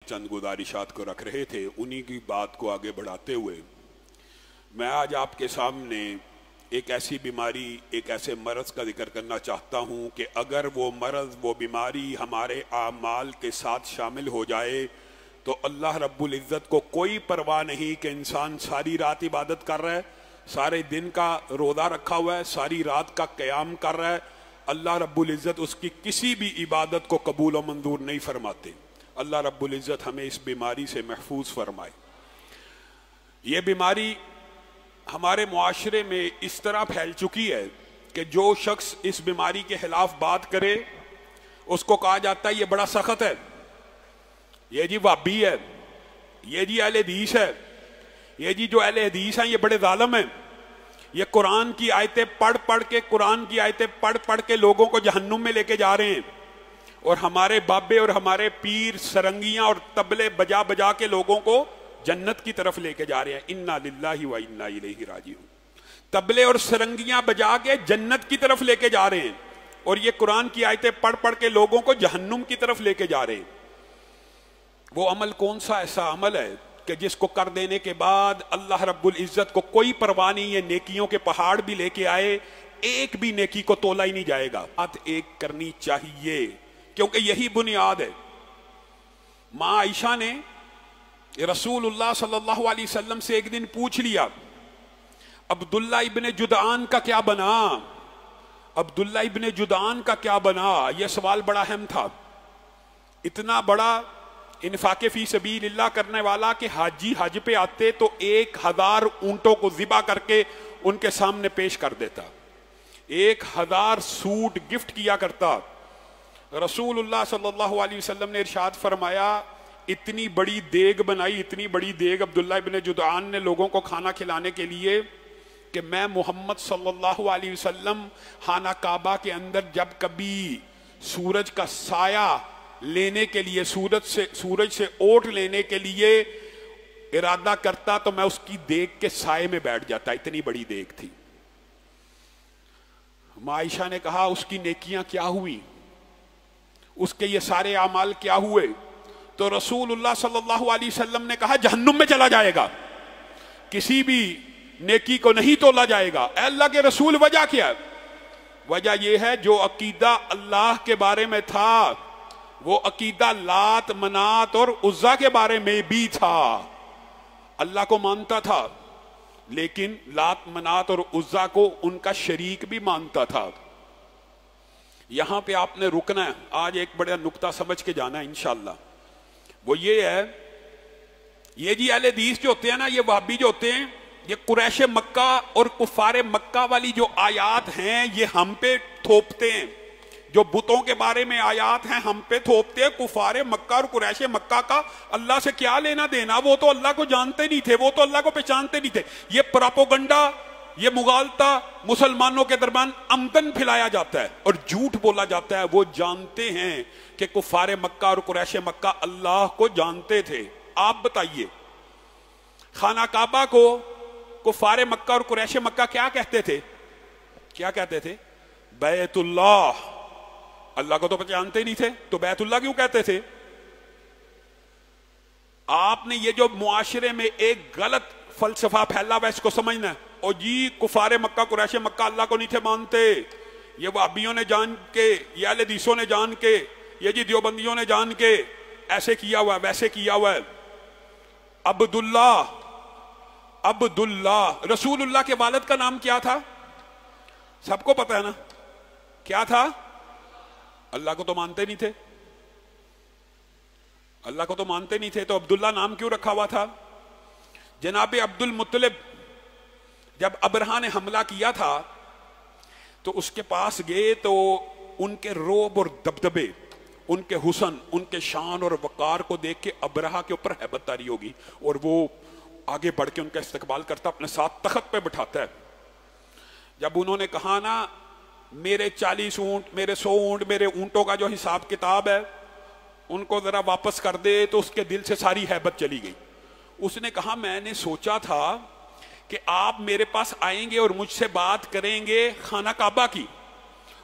चंद गुजारिशात को रख रहे थे, उन्हीं की बात को आगे बढ़ाते हुए मैं आज आपके सामने एक ऐसी बीमारी, एक ऐसे मर्ज़ का जिक्र करना चाहता हूँ कि अगर वो मर्ज़, वो बीमारी हमारे आमाल के साथ शामिल हो जाए तो अल्लाह रब्बुल इज़्ज़त को कोई परवाह नहीं कि इंसान सारी रात इबादत कर रहा है, सारे दिन का रोज़ा रखा हुआ है, सारी रात का क़याम कर रहा है, अल्लाह रब्बुल इज़्ज़त उसकी किसी भी इबादत को कबूल और मंजूर नहीं फरमाते। अल्लाह रब्बुल इज़्ज़त हमें इस बीमारी से महफूज फरमाए। ये बीमारी हमारे मुआशरे में इस तरह फैल चुकी है कि जो शख्स इस बीमारी के खिलाफ बात करे उसको कहा जाता है ये बड़ा सख्त है, ये जी वाबी है, ये जी अहले हदीस है, ये जी जो अहले हदीस हैं ये बड़े जालिम हैं, ये कुरान की आयतें पढ़ पढ़ के, कुरान की आयतें पढ़ पढ़ के लोगों को जहन्नुम में लेके जा रहे हैं, और हमारे बाबे और हमारे पीर सरंगियां और तबले बजा बजा के लोगों को जन्नत की तरफ लेके जा रहे हैं। इन्ना लिल्लाहि व इन्ना इलैहि राजिऊन। तबले और सरंगियां बजा के जन्नत की तरफ लेके जा रहे हैं, और ये कुरान की आयतें पढ़ पढ़ के लोगों को जहन्नुम की तरफ लेके जा रहे हैं। वो अमल कौन सा ऐसा अमल है कि जिसको कर देने के बाद अल्लाह रब्बुल इज़्ज़त को कोई परवाह नहीं है, नेकियों के पहाड़ भी लेके आए, एक भी नेकी को तोला ही नहीं जाएगा। बात एक करनी चाहिए, क्योंकि यही बुनियाद है। माँ आयशा ने रसूलुल्लाह सल्लल्लाहु अलैहि वसल्लम से एक दिन पूछ लिया, अब्दुल्ला इब्ने जुदान का क्या बना, अब्दुल्ला इब्ने जुदान का क्या बना। यह सवाल बड़ा अहम था। इतना बड़ा इन्फाके फी सबीलिल्लाह करने वाला कि हाजी हज पे आते तो 1000 ऊंटों को ज़िबा करके उनके सामने पेश कर देता, 1000 सूट गिफ्ट किया करता। रसूलुल्लाह सल्लल्लाहु अलैहि वसल्लम ने इरशाद फरमाया, इतनी बड़ी देग बनाई, इतनी बड़ी देग अब्दुल्ला इब्ने जुदान ने लोगों को खाना खिलाने के लिए कि मैं मोहम्मद सल्लल्लाहु अलैहि वसल्लम खाना काबा के अंदर जब कभी सूरज का साया लेने के लिए, सूरज से ओट लेने के लिए इरादा करता तो मैं उसकी देग के साए में बैठ जाता। इतनी बड़ी देग थी। आयशा ने कहा उसकी नेकियां क्या हुई, उसके ये सारे आमाल क्या हुए। तो रसूलुल्लाह सल्लल्लाहु अलैहि वसल्लम ने कहा जहन्नुम में चला जाएगा, किसी भी नेकी को नहीं तोला जाएगा। अल्लाह के रसूल, वजह क्या है? वजह यह है जो अकीदा अल्लाह के बारे में था वो अकीदा लात मनात और उज़्ज़ा के बारे में भी था। अल्लाह को मानता था लेकिन लात मनात और उज़्ज़ा को उनका शरीक भी मानता था। यहां पे आपने रुकना है, आज एक बड़ा नुक्ता समझ के जाना है इंशाअल्लाह। वो ये है, ये जी अहले हदीस जो होते हैं ना, ये वहाबी जो होते हैं, ये कुरैश मक्का और कुफारे मक्का वाली जो आयात हैं ये हम पे थोपते हैं। जो बुतों के बारे में आयात हैं हम पे थोपते हैं। कुफारे मक्का और कुरैश मक्का का अल्लाह से क्या लेना देना, वो तो अल्लाह को जानते नहीं थे, वो तो अल्लाह को पहचानते नहीं थे। ये प्रोपेगेंडा, ये मुगालता मुसलमानों के दरमियान आमदन फैलाया जाता है और झूठ बोला जाता है। वो जानते हैं कि कुफारे मक्का और कुरैश मक्का अल्लाह को जानते थे। आप बताइए, खाना काबा को कुफारे मक्का और कुरैश मक्का क्या कहते थे? क्या कहते थे? बैतुल्लाह। अल्लाह को तो पहचानते नहीं थे, तो बैतुल्लाह क्यों कहते थे? आपने ये जो मुआशरे में एक गलत फलसफा फैला हुआ इसको समझना है। और जी कुफारे मक्का कुरैश मक्का अल्लाह को नहीं थे मानते, ये वहाबियों ने जान के, ये अहले हदीसों ने जान के, ये जी देवबंदियों ने जान के ऐसे किया हुआ है, वैसे किया हुआ है। अब्दुल्ला, अब्दुल्ला, रसूलुल्लाह के वालिद का नाम क्या था? सबको पता है ना, क्या था? अल्लाह को तो मानते नहीं थे, अल्लाह को तो मानते नहीं थे, तो अब्दुल्ला नाम क्यों रखा हुआ था? जनाब अब्दुल मुत्तलिब जब अबरहा ने हमला किया था तो उसके पास गए तो उनके रोब और दबदबे, उनके हुसन, उनके शान और वकार को देख के अबरहा के ऊपर हैबत तारी होगी और वो आगे बढ़ के उनका इस्तकबाल करता, अपने साथ तख्त पे बिठाता है। जब उन्होंने कहा ना मेरे 40 ऊंट, मेरे 100 ऊंट, मेरे ऊंटों का जो हिसाब किताब है उनको जरा वापस कर दे, तो उसके दिल से सारी हैबत चली गई। उसने कहा मैंने सोचा था कि आप मेरे पास आएंगे और मुझसे बात करेंगे खाना काबा की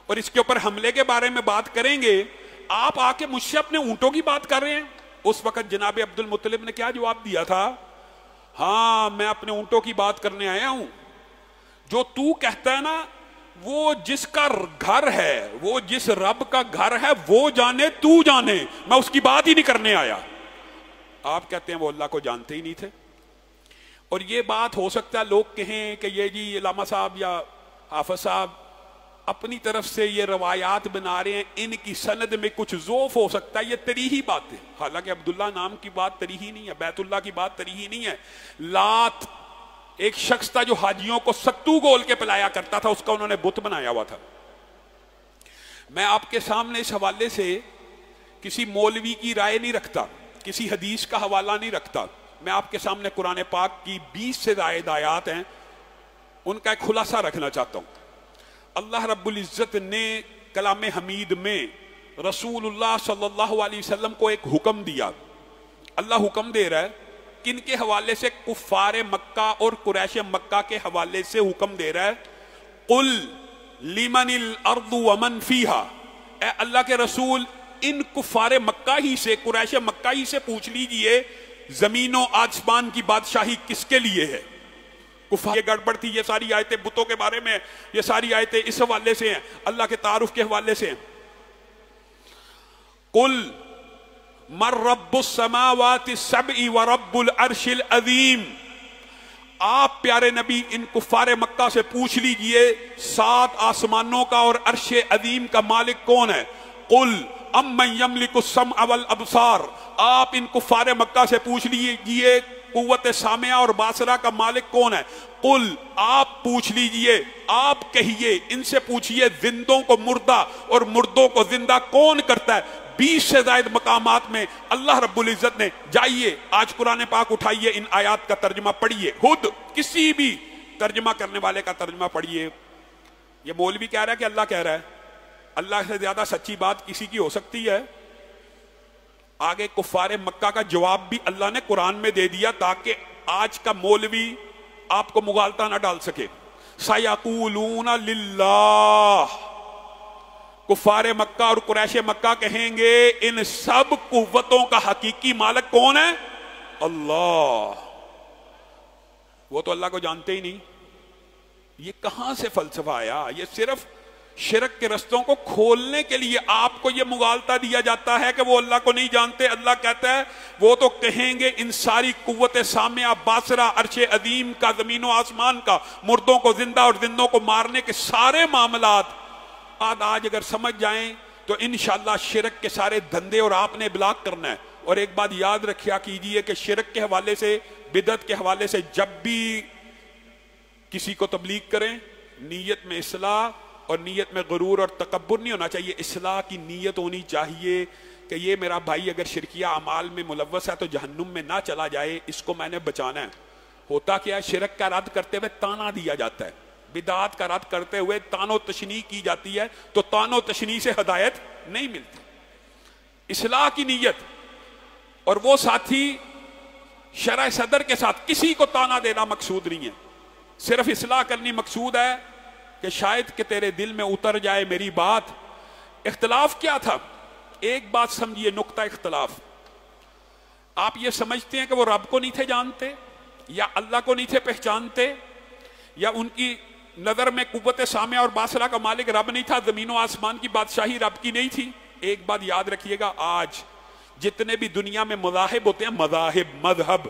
और इसके ऊपर हमले के बारे में बात करेंगे, आप आके मुझसे अपने ऊंटों की बात कर रहे हैं। اس وقت جناب عبد المطلب نے کیا جواب دیا تھا؟ ہاں میں اپنے اونٹوں کی بات کرنے آیا ہوں، جو تو کہتا ہے نا وہ جس کا گھر ہے، وہ جس رب کا گھر ہے وہ جانے، تو جانے، میں اس کی بات ہی نہیں کرنے آیا۔ آپ کہتے ہیں وہ اللہ کو جانتے ہی نہیں تھے۔ اور یہ بات ہو سکتا ہے لوگ کہیں کہ یہ جی علامہ صاحب یا حافظ صاحب اپنی طرف سے یہ روایات بنا رہے ہیں، ان کی سند میں کچھ ضعف ہو سکتا ہے، یہ تریحی بات ہے۔ حالانکہ عبداللہ نام کی بات تریحی نہیں ہے، بیت اللہ کی بات تریحی نہیں ہے۔ لات ایک شخص تھا جو حاجیوں کو ستو گول کے پلایا کرتا تھا، اس کا انہوں نے بت بنایا ہوا تھا۔ میں آپ کے سامنے اس حوالے سے کسی مولوی کی رائے نہیں رکھتا، کسی حدیث کا حوالہ نہیں رکھتا، میں آپ کے سامنے قرآن پاک کی 20 سے زائد آیات ہیں، ان کا ایک خلاصہ رکھنا چاہتا ہوں۔ اللہ رب العزت نے کلام حمید میں رسول اللہ صلی اللہ علیہ وسلم کو ایک حکم دیا۔ اللہ حکم دے رہا ہے، کن کے حوالے سے؟ کفار مکہ اور قریش مکہ کے حوالے سے حکم دے رہا ہے۔ قل لمن الارض ومن فیہا، اے اللہ کے رسول ان کفار مکہ ہی سے، قریش مکہ ہی سے پوچھ لیجئے زمین و آسمان کی بادشاہی کس کے لیے ہے؟ کفار یہ گڑبڑ تھی، یہ ساری آیتیں بتوں کے بارے میں، یہ ساری آیتیں اس حوالے سے ہیں، اللہ کے تعارف کے حوالے سے ہیں۔ قل من رب السماوات السبع ورب العرش العظیم، آپ پیارے نبی ان کفار مکہ سے پوچھ لیجئے 7 آسمانوں کا اور عرش عظیم کا مالک کون ہے؟ قل امن یملک السمع والابصار، آپ ان کفار مکہ سے پوچھ لیجئے قوت سامعہ اور باصرہ کا مالک کون ہے؟ قل، آپ پوچھ لیجئے، آپ کہیے، ان سے پوچھئے زندوں کو مردہ اور مردوں کو زندہ کون کرتا ہے؟ 20 سے زائد مقامات میں اللہ رب العزت نے، جائیے آج قرآن پاک اٹھائیے، ان آیات کا ترجمہ پڑھیے، خود کسی بھی ترجمہ کرنے والے کا ترجمہ پڑھیے۔ یہ مولوی کہہ رہا ہے کہ اللہ کہہ رہا ہے؟ اللہ سے زیادہ سچی بات کسی کی ہو سکتی ہے؟ آگے کفار مکہ کا جواب بھی اللہ نے قرآن میں دے دیا تاکہ آج کا مولوی آپ کو مغالطہ نہ ڈال سکے۔ سَيَقُولُونَ لِلَّهِ، کفار مکہ اور قریش مکہ کہیں گے ان سب قوتوں کا حقیقی مالک کون ہے؟ اللہ۔ وہ تو اللہ کو جانتے ہی نہیں۔ یہ کہاں سے فلسفہ آیا؟ یہ صرف شرک کے رستوں کو کھولنے کے لیے آپ کو یہ مغالطہ دیا جاتا ہے کہ وہ اللہ کو نہیں جانتے۔ اللہ کہتا ہے وہ تو کہیں گے ان ساری قوت سامعہ، باصرہ، عرش عظیم کا، زمین و آسمان کا، مردوں کو زندہ اور زندوں کو مارنے کے سارے معاملات آج اگر سمجھ جائیں تو انشاءاللہ شرک کے سارے دھندے اور آپ نے بلاک کرنا ہے۔ اور ایک بات یاد رکھیا کیجئے کہ شرک کے حوالے سے، بدعت کے حوالے سے جب بھی کسی کو تبلیغ کریں، نیت میں اصلاح اور نیت میں غرور اور تکبر نہیں ہونا چاہیے۔ اصلاح کی نیت ہونی چاہیے کہ یہ میرا بھائی اگر شرکیہ اعمال میں ملوث ہے تو جہنم میں نہ چلا جائے، اس کو میں نے بچانا ہے۔ ہوتا کیا ہے؟ شرک کا رد کرتے ہوئے تانا دیا جاتا ہے، بدعات کا رد کرتے ہوئے تان و تشنیع کی جاتی ہے، تو تان و تشنیع سے ہدایت نہیں ملتی۔ اصلاح کی نیت اور وہ ساتھی شرح صدر کے ساتھ، کسی کو تانا دینا مقصود نہیں ہے، صرف اصلاح کرنی مقصود ہے کہ شاید کہ تیرے دل میں اتر جائے میری بات۔ اختلاف کیا تھا؟ ایک بات سمجھیے، نقطہ اختلاف۔ آپ یہ سمجھتے ہیں کہ وہ رب کو نہیں تھے جانتے، یا اللہ کو نہیں تھے پہچانتے، یا ان کی نظر میں قوت سامعہ اور باصرہ کا مالک رب نہیں تھا، زمین و آسمان کی بادشاہی رب کی نہیں تھی؟ ایک بات یاد رکھیے گا، آج جتنے بھی دنیا میں مذاہب ہوتے ہیں، مذاہب، مذہب،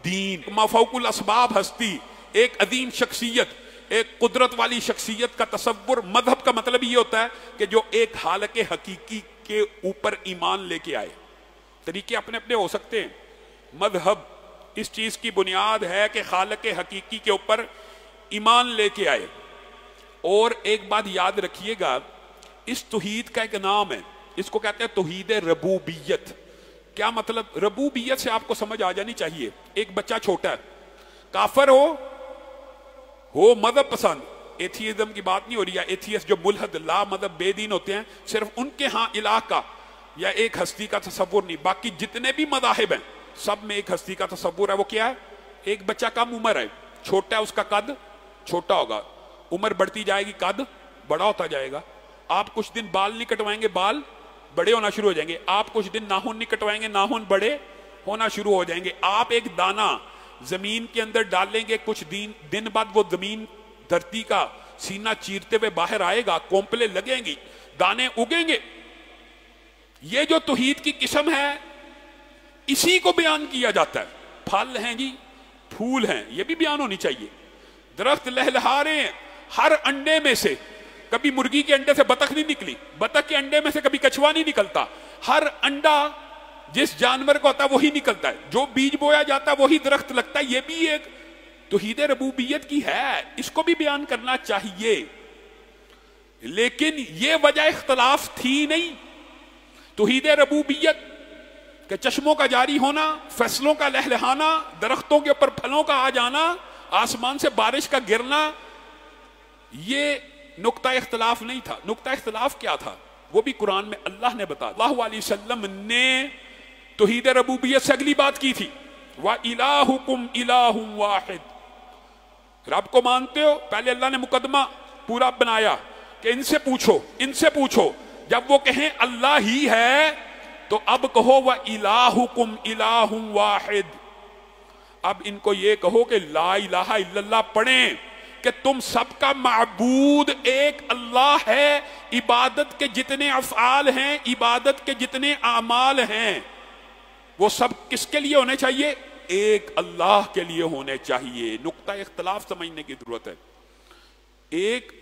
دین، مافوق الاسباب ہستی، ایک عظیم شخصیت، ایک قدرت والی شخصیت کا تصور، مذہب کا مطلب یہ ہوتا ہے کہ جو ایک حالق حقیقی کے اوپر ایمان لے کے آئے۔ طریقے اپنے اپنے ہو سکتے ہیں، مذہب اس چیز کی بنیاد ہے کہ خالق حقیقی کے اوپر ایمان لے کے آئے۔ اور ایک بات یاد رکھیے گا، اس توحید کا ایک نام ہے، اس کو کہتے ہیں توحید ربوبیت۔ کیا مطلب؟ ربوبیت سے آپ کو سمجھ آ جانی چاہیے۔ ایک بچہ چھوٹا ہے، کافر ہو مذہب پسند، ایتھیزم کی بات نہیں ہو رہی ہے، ایتھیس جو ملحد، لا مذہب بے دین ہوتے ہیں، صرف ان کے ہاں الہ کا یا ایک ہستی کا تصور نہیں، باقی جتنے بھی مذاہب ہیں سب میں ایک ہستی کا تصور ہے۔ وہ کیا ہے؟ ایک بچہ کم عمر ہے، چھوٹا ہے، اس کا قد چھوٹا ہوگا، عمر بڑھتی جائے گی، قد بڑا ہوتا جائے گا۔ آپ کچھ دن بال نہیں کٹوائیں گے، بال بڑے ہونا شروع ہو جائیں گے. آپ کچھ دن ناخن نہیں کٹوائیں گے, ناخن بڑے ہونا شروع ہو جائیں گے. آپ ایک دانہ زمین کے اندر ڈالیں گے, کچھ دن بعد وہ زمین دھرتی کا سینہ چیرتے ہوئے باہر آئے گا, کونپلے لگیں گی, دانے اگیں گے. یہ جو توحید کی قسم ہے اسی کو بیان کیا جاتا ہے. پھل ہیں جی, پھول ہیں, یہ بھی بیان ہونی چاہیے. درخت لہلہا رہے ہیں, ہر انڈے میں سے کبھی مرغی کے انڈے سے بطخ نہیں نکلی, بطخ کے انڈے میں سے کبھی کچھوا نہیں نکلتا. ہر انڈا جس جانور کو ہوتا ہے وہی نکلتا ہے, جو بیج بویا جاتا ہے وہی درخت لگتا ہے. یہ بھی ایک توحید ربوبیت کی ہے, اس کو بھی بیان کرنا چاہیے. لیکن یہ وجہ اختلاف تھی نہیں. توحید ربوبیت کہ چشموں کا جاری ہونا, فصلوں کا لہلہانا, درختوں کے اوپر پھلوں کا آ جانا, آسمان سے بارش کا گرنا, یہ نقطہ اختلاف نہیں تھا. نقطہ اختلاف کیا تھا وہ بھی قرآن میں اللہ نے بتا. اللہ علیہ وسلم نے توحید ربوبیت سے اگلی بات کی تھی, وَإِلَٰهُكُمْ إِلَٰهٌ وَاحِدٌ. رب کو مانتے ہو؟ پہلے اللہ نے مقدمہ پورا بنایا کہ ان سے پوچھو, ان سے پوچھو. جب وہ کہیں اللہ ہی ہے تو اب کہو وَإِلَٰهُكُمْ إِلَٰهٌ وَاحِدٌ. اب ان کو یہ کہو کہ لا الہ الا اللہ پڑھیں کہ تم سب کا معبود ایک اللہ ہے. عبادت کے جتنے افعال ہیں, عبادت کے جتنے اعمال ہیں, وہ سب کس کے لیے ہونے چاہیے؟ ایک اللہ کے لیے ہونے چاہیے. نقطہ اختلاف سمجھنے کی ضرورت ہے. ایک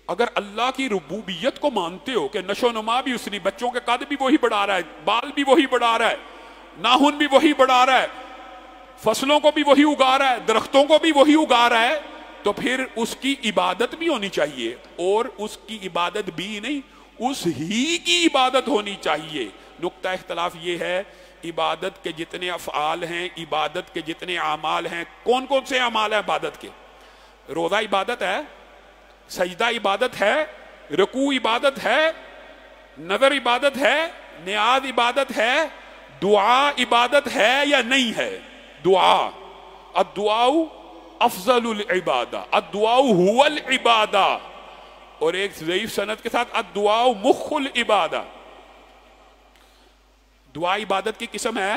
اگر اللہ کی ربوبیت کو مانتے ہو کہ نشو نما بھی اس نے, بچوں کے قد بھی وہی بڑھا رہا ہے, بال بھی وہی بڑھا رہا ہے, ناخن بھی وہی بڑھا رہا ہے, فصلوں کو بھی وہی اگا رہا ہے, درختوں کو بھی وہی اگا رہا ہے, تو پھر اس کی عبادت بھی ہونی چاہیے. اور اس کی عبادت بھی نہیں, اس ہی کی عبادت ہونی چاہیے. نقطہ اختلاف یہ ہے عبادت کے جتنے افعال ہیں, عبادت کے جتنے اعمال ہیں. کون کون سے اعمال ہیں عبادت کے؟ روزہ عبادت ہے, سجدہ عبادت ہے, رکوع عبادت ہے, نظر عبادت ہے, نیاز عبادت ہے, دعا عبادت ہے یا نہیں ہے؟ دعا, الدعاء افضل العبادہ, الدعاء هو العبادہ. اور ایک ضعیف سند کے ساتھ الدعاء مخ العبادہ. دعا عبادت کی قسم ہے.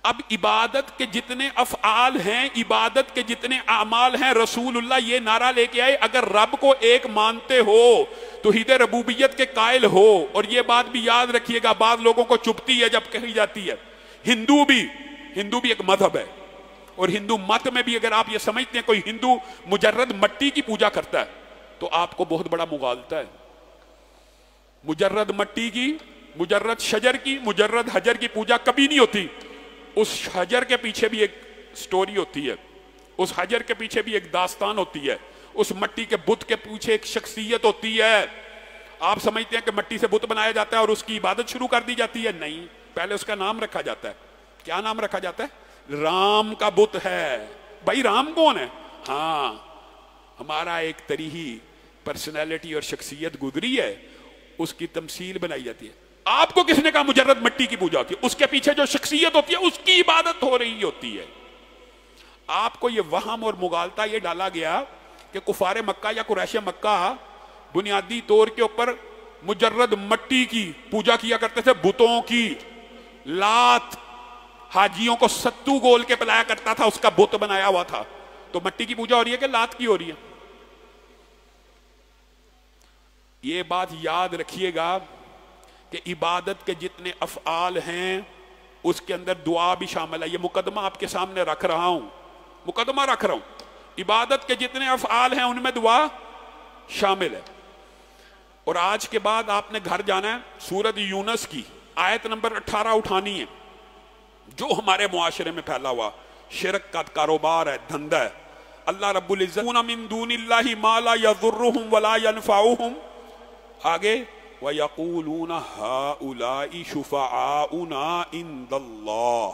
اب عبادت کے جتنے افعال ہیں, عبادت کے جتنے اعمال ہیں, رسول اللہ یہ نعرہ لے کے آئے اگر رب کو ایک مانتے ہو, توحید ربوبیت کے قائل ہو. اور یہ بات بھی یاد رکھیے گا, بعض لوگوں کو چبھتی ہے جب کہی جاتی ہے. ہندو بھی ایک مذہب ہے, اور ہندو مت میں بھی اگر آپ یہ سمجھتے ہیں کوئی ہندو مجرد مٹی کی پوجا کرتا ہے تو آپ کو بہت بڑا مغالطہ ہے. مجرد مٹی کی, مجرد شجر کی, مجرد حجر کی پوجا کبھی نہیں ہوتی. اس حجر کے پیچھے بھی ایک سٹوری ہوتی ہے, اس حجر کے پیچھے بھی ایک داستان ہوتی ہے, اس مٹی کے بت کے پیچھے ایک شخصیت ہوتی ہے. آپ سمجھتے ہیں کہ مٹی سے بت بنایا جاتا ہے اور اس کی عبادت شروع کر دی جاتی ہے؟ نہیں, پہلے اس کا نام رکھا جاتا ہے. کیا نام رکھا جاتا ہے؟ رام کا بت ہے. بھائی رام کون ہے؟ ہاں, ہمارا ایک تریہی پرسنالٹی اور شخصیت گزری ہے, اس کی تمثیل بنائی جاتی ہے. آپ کو کس نے کہا مجرد مٹی کی پوجا ہوتی ہے؟ اس کے پیچھے جو شخصیت ہوتی ہے اس کی عبادت ہو رہی ہوتی ہے. آپ کو یہ وہم اور مغالطہ یہ ڈالا گیا کہ کفار مکہ یا قریش مکہ بنیادی طور کے اوپر مجرد مٹی کی پوجا کیا کرتے تھے, بتوں کی. لات حاجیوں کو ستو گول کے پلایا کرتا تھا, اس کا بت بنایا ہوا تھا. تو مٹی کی پوجا ہو رہی ہے کہ لات کی ہو رہی ہے؟ یہ بات یاد رکھیے گا کہ عبادت کے جتنے افعال ہیں اس کے اندر دعا بھی شامل ہے. یہ مقدمہ آپ کے سامنے رکھ رہا ہوں, مقدمہ رکھ رہا ہوں. عبادت کے جتنے افعال ہیں ان میں دعا شامل ہے. اور آج کے بعد آپ نے گھر جانا ہے, سورۃ یونس کی آیت نمبر 18 اٹھانی ہے. جو ہمارے معاشرے میں پھیلا ہوا شرک کا کاروبار ہے, دھندا ہے. اللہ رب العزت من دون اللہ ما لا یضرهم ولا ينفعهم, آگے وَيَقُولُونَ هَؤُلَاءِ شُفَعَاؤُنَا عِندَ اللَّهِ.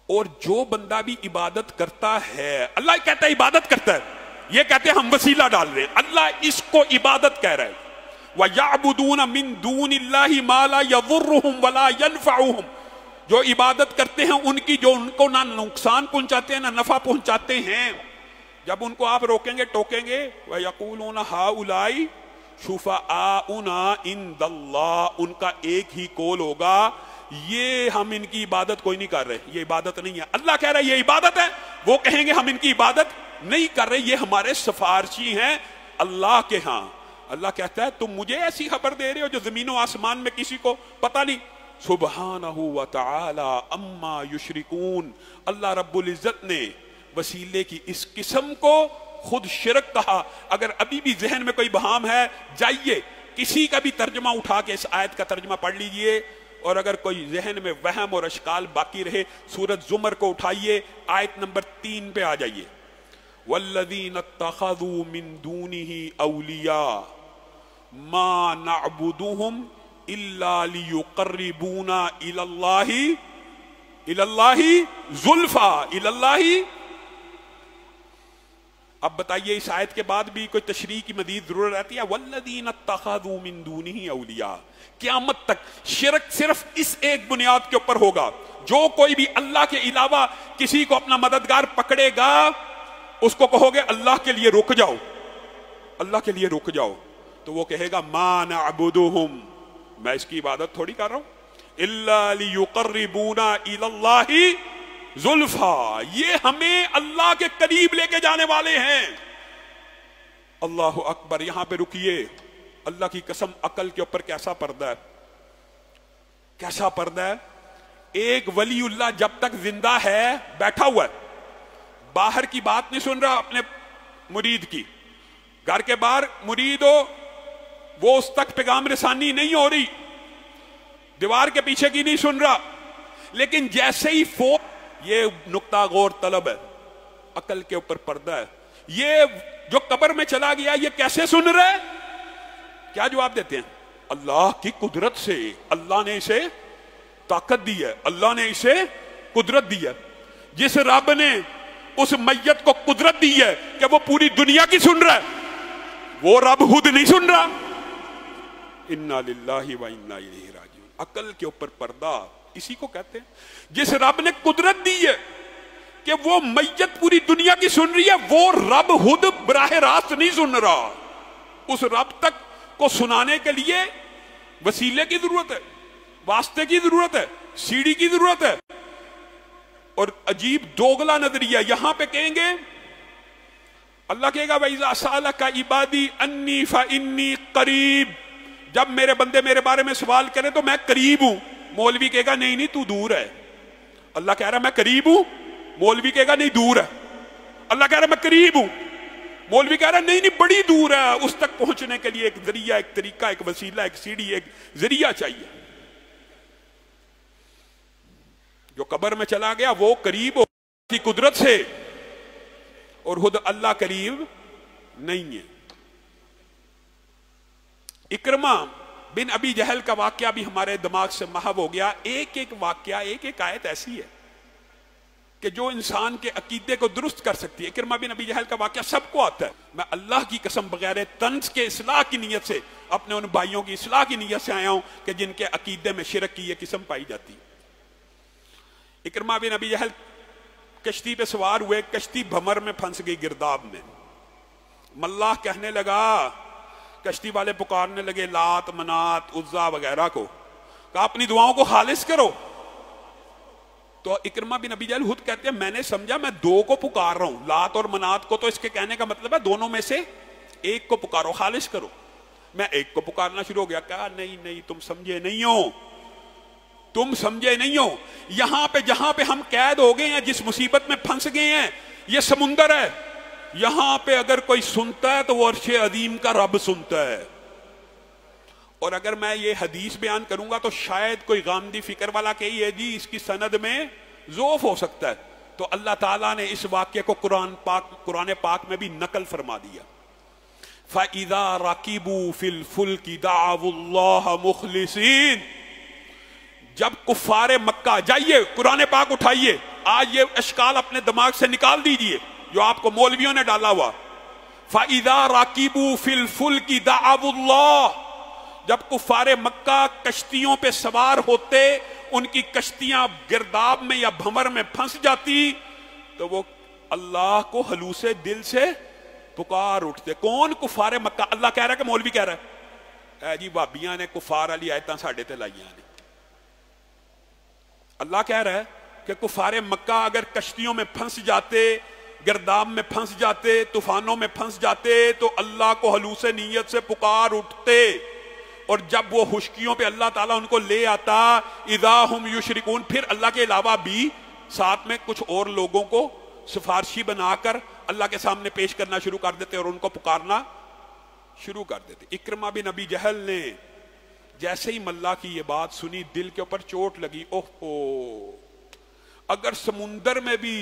اور جو بندہ بھی عبادت کرتا ہے, اللہ کہتا ہے عبادت کرتا ہے, یہ کہتے ہیں ہم وسیلہ ڈال رہے ہیں, اللہ اس کو عبادت کہہ رہا ہے. وَيَعْبُدُونَ مِن دُونِ اللَّهِ مَا لَا يَضُرُّهُمْ وَلَا يَنفَعُهُمْ. جو عبادت کرتے ہیں ان کی جو ان کو نہ نقصان پہنچاتے ہیں نہ نفع پہنچاتے ہیں. جب ان کو آپ روکیں گے ٹوکیں گے, وَيَقُولُونَ هَؤُلَاءِ शुफाउना इंदल्लाह, उनका एक ही कौल होगा, ये हम इनकी इबादत कोई नहीं कर रहे, ये इबादत नहीं है। अल्लाह कह रहा है ये इबादत है, वो कहेंगे हम इनकी इबादत नहीं कर रहे, ये हमारे सिफारशी हैं अल्लाह के यहाँ। अल्लाह कहता है तुम मुझे ऐसी खबर दे रहे हो जो जमीनों आसमान में किसी को पता नहीं। सुब्हानहू व तआला अम्मा युशरिकून, अल्लाह रब्बुल इज्जत ने वसीले की इस किस्म को खुद शिरक कहा। अगर अभी भी जहन में कोई बहाम है, जाइए किसी का भी तर्जमा उठा के इस आयत का तर्जमा पढ़ लीजिए, और अगर कोई जहन में वहम और अशकाल बाकी रहे, सूरत जुमर को उठाइए, आयत नंबर 3 पे आ जाइए। वल्लज़ीन इत्तख़ज़ू मिन दूनिही औलिया मा नअबुदुहुम इल्ला लियुक़र्रिबूना इलल्लाहि ज़ुल्फ़ा इलल्लाहि। अब बताइए इस आयत के बाद भी कोई तशरीह की मजीद जरूरत रहती है? वल्लज़ीन इत्तख़ज़ू मिन दूनिही औलिया, क़यामत तक शिरक सिर्फ इस एक बुनियाद के ऊपर होगा, जो कोई भी अल्लाह के अलावा किसी को अपना मददगार पकड़ेगा उसको कहोगे अल्लाह के लिए रुक जाओ, अल्लाह के लिए रुक जाओ, तो वो कहेगा मा नअबुदुहुम, मैं इसकी इबादत थोड़ी कर रहा हूं, इल्ला लियुक़र्रिबूना इलल्लाहि ज़ुल्फ़ा, ये हमें अल्लाह के करीब लेके जाने वाले हैं। अल्लाह अकबर। यहां पे रुकिए, अल्लाह की कसम अकल के ऊपर कैसा पर्दा है, कैसा पर्दा है। एक वलीउल्लाह जब तक जिंदा है बैठा हुआ है, बाहर की बात नहीं सुन रहा अपने मुरीद की, घर के बाहर मुरीद हो वो उस तक पैगाम रसानी नहीं हो रही, दीवार के पीछे की नहीं सुन रहा, लेकिन जैसे ही ये नुक्ता गौर तलब है, अकल के ऊपर पर्दा है। ये जो कब्र में चला गया ये कैसे सुन रहा है? क्या जवाब देते हैं? अल्लाह की कुदरत से, अल्लाह ने इसे ताकत दी है, अल्लाह ने इसे कुदरत दी है। जिस रब ने उस मैयत को कुदरत दी है कि वो पूरी दुनिया की सुन रहा है, वो रब खुद नहीं सुन रहा। इन्ना लिल्लाहि व इन्ना इलैहि राजिऊन। अकल के ऊपर पर्दा इसी को कहते हैं। जिस रब ने कुदरत दी है कि वो मैयत पूरी दुनिया की सुन रही है, वो रब खुद बराह रास्त नहीं सुन रहा। उस रब तक को सुनाने के लिए वसीले की जरूरत है, वास्ते की जरूरत है, सीढ़ी की जरूरत है। और अजीब दोगला नजरिया यहां पे कहेंगे, अल्लाह कहेगा वइज़ा सअलका इबादी अन्नी फइन्नी करीब, जब मेरे बंदे मेरे बारे में सवाल करें तो मैं करीब हूं। मौलवी कहेगा नहीं नहीं तू दूर है। अल्लाह कह रहा है मैं करीब हूं, मौलवी कहेगा नहीं दूर है। अल्लाह कह रहा है मैं करीब हूं, मौलवी कह रहा है नहीं नहीं बड़ी दूर है। उस तक पहुंचने के लिए एक जरिया, एक तरीका, एक वसीला, एक सीढ़ी, एक जरिया चाहिए। जो कब्र में चला गया वो करीब हो की कुदरत से, और खुद अल्लाह करीब नहीं है। इकरमा बिन अबी जहल का वाकया भी हमारे दिमाग से महव हो गया। एक एक वाकया, एक एक आयत ऐसी है कि जो इंसान के अकीदे को दुरुस्त कर सकती है। इकरमा बिन अबी जहल का वाकया सबको आता है। मैं अल्लाह की कसम बगैर तंज के इस्लाह की नीयत से, अपने उन भाइयों की इस्लाह की नीयत से आया हूं कि जिनके अकीदे में शिरक की यह किस्म पाई जाती है। इकरमा बिन अबी जहल कश्ती पे सवार हुए, कश्ती भमर में फंस गई, गिरदाब में। मल्लाह कहने लगा, कश्ती वाले पुकारने लगे लात मनात उज्जा वगैरह को, कहा अपनी दुआओं को खालिस करो। तो इकरमा बिन अबी जहल खुद कहते हैं मैंने समझा मैं दो को पुकार रहा हूं, लात और मनात को, तो इसके कहने का मतलब है दोनों में से एक को पुकारो, खालिस करो। मैं एक को पुकारना शुरू हो गया। कहा नहीं नहीं तुम समझे नहीं हो, तुम समझे नहीं हो। यहां पे जहां पे हम कैद हो गए हैं, जिस मुसीबत में फंस गए हैं, ये समुंदर है। यहां पे अगर कोई सुनता है तो वो अर्शे अदीम का रब सुनता है। और अगर मैं ये हदीस बयान करूंगा तो शायद कोई गामदी फिक्र वाला कही है जी इसकी सनद में ज़ोफ हो सकता है, तो अल्लाह ताला ने इस वाक्य को कुरान पाक में भी नकल फरमा दिया। फ़इज़ा रकीबू फिल फुल्की दअवुल्लाह मुखलिसीन, जब कुफ्फारे मक्का, जाइए कुरान पाक उठाइए, आज ये अशकाल अपने दिमाग से निकाल दीजिए जो आपको मौलवियों ने डाला हुआ। फ़इज़ा रकीबू फिल फुल्की दअवुल्लाह, जब कुफ्फारे मक्का कश्तियों पे सवार होते, उनकी कश्तियां गिरदाब में या भंवर में फंस जाती, तो वो अल्लाह को हलूसे दिल से पुकार उठते। कौन? कुफारे मक्का। अल्लाह कह रहा है कि मौलवी कह रहा है? जी भाबियां ने कुफार वाली आयतां साडे ते लाइयां ने। अल्लाह कह रहा है कि कुफारे मक्का अगर कश्तियों में फंस जाते, गिरदाब में फंस जाते, तूफानों में फंस जाते, तो अल्लाह को हलूसे नीयत से पुकार उठते, और जब वो खुशकियों पे अल्लाह ताला उनको ले आता, इदा हुम युशरिकून, फिर अल्लाह के अलावा भी साथ में कुछ और लोगों को सिफारशी बनाकर अल्लाह के सामने पेश करना शुरू कर देते और उनको पुकारना शुरू कर देते। इक्रमा बिन अबी जहल ने जैसे ही मल्ला की ये बात सुनी, दिल के ऊपर चोट लगी। ओहो, अगर समुंदर में भी